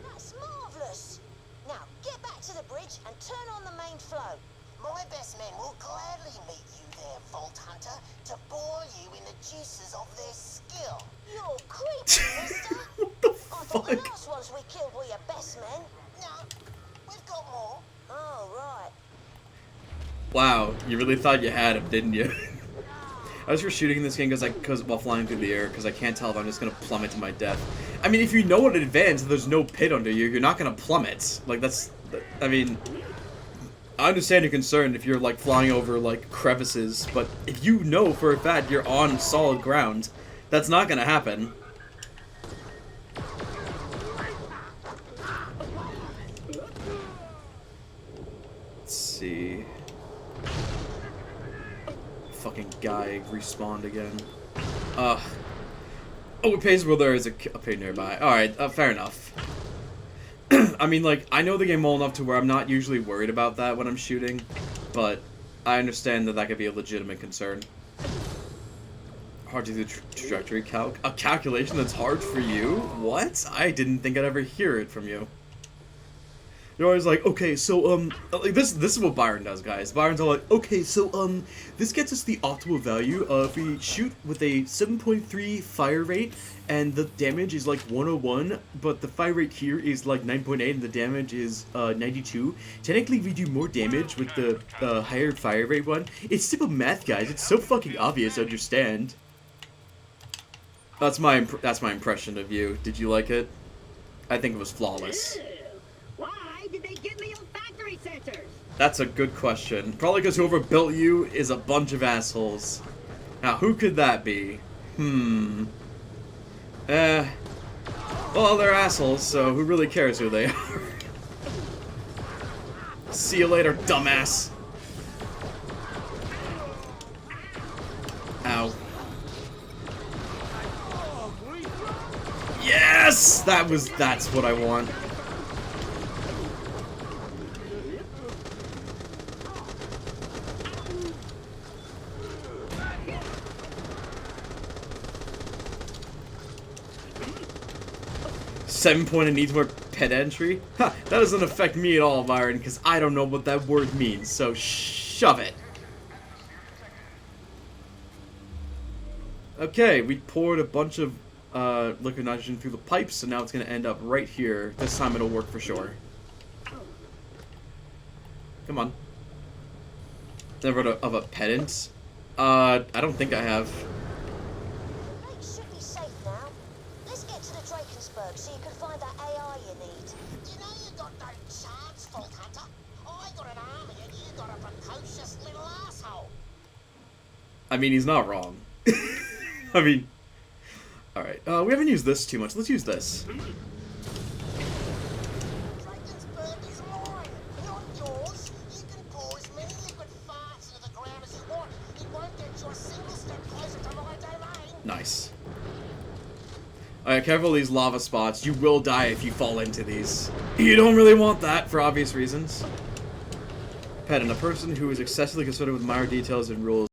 That's marvellous. Now, get back to the bridge and turn on the main flow. My best men will gladly meet you there, Vault Hunter, to boil you in the juices of their skill. You're creepy, mister. What the I thought the fuck? last ones we killed were your best men. No, we've got more. Oh, right. Wow, you really thought you had him, didn't you? I was for shooting in this game because while flying through the air, because I can't tell if I'm just gonna plummet to my death. I mean, if you know in advance that there's no pit under you, you're not gonna plummet. Like, I mean, I understand your concern if you're like flying over like crevices, but if you know for a fact you're on solid ground, that's not gonna happen. Let's see. Fucking guy respawned again. Oh, it pays well there is a pit nearby. Alright, fair enough. I mean, like, I know the game well enough to where I'm not usually worried about that when I'm shooting, but I understand that that could be a legitimate concern. Hard to do trajectory calc? A calculation that's hard for you? What? I didn't think I'd ever hear it from you. You're always like, okay, so, like, this is what Byron does, guys. Byron's all like, okay, so, this gets us the optimal value. If we shoot with a 7.3 fire rate, and the damage is, like, 101, but the fire rate here is, like, 9.8, and the damage is, 92. Technically, we do more damage with the higher fire rate one. It's simple math, guys. It's so fucking obvious to understand. That's my impression of you. Did you like it? I think it was flawless. Why did they give me olfactory sensors? That's a good question. Probably because whoever built you is a bunch of assholes. Now, who could that be? Well, they're assholes, so who really cares who they are? See you later, dumbass. Ow. Yes! That's what I want. $7 and needs more pet entry? Ha! That doesn't affect me at all, Byron, because I don't know what that word means, so shove it. Okay, we poured a bunch of liquid nitrogen through the pipes, so now it's going to end up right here. This time it'll work for sure. Come on. Never heard of a pedant? I don't think I have. The lake should be safe now. Let's get to the Drakensburg so you can find that AI you need. You know you got no chance, Fault Hunter. I got an army and you got a precocious little asshole. I mean, he's not wrong. I mean... Alright, we haven't used this too much. Let's use this. Drakensburg is mine, not yours. You can pour as many liquid farts into the ground as you want. It won't get you a single step closer to my domain. Nice. Alright, careful of these lava spots. You will die if you fall into these. You don't really want that, for obvious reasons. Pedant, a person who is excessively concerned with minor details and rules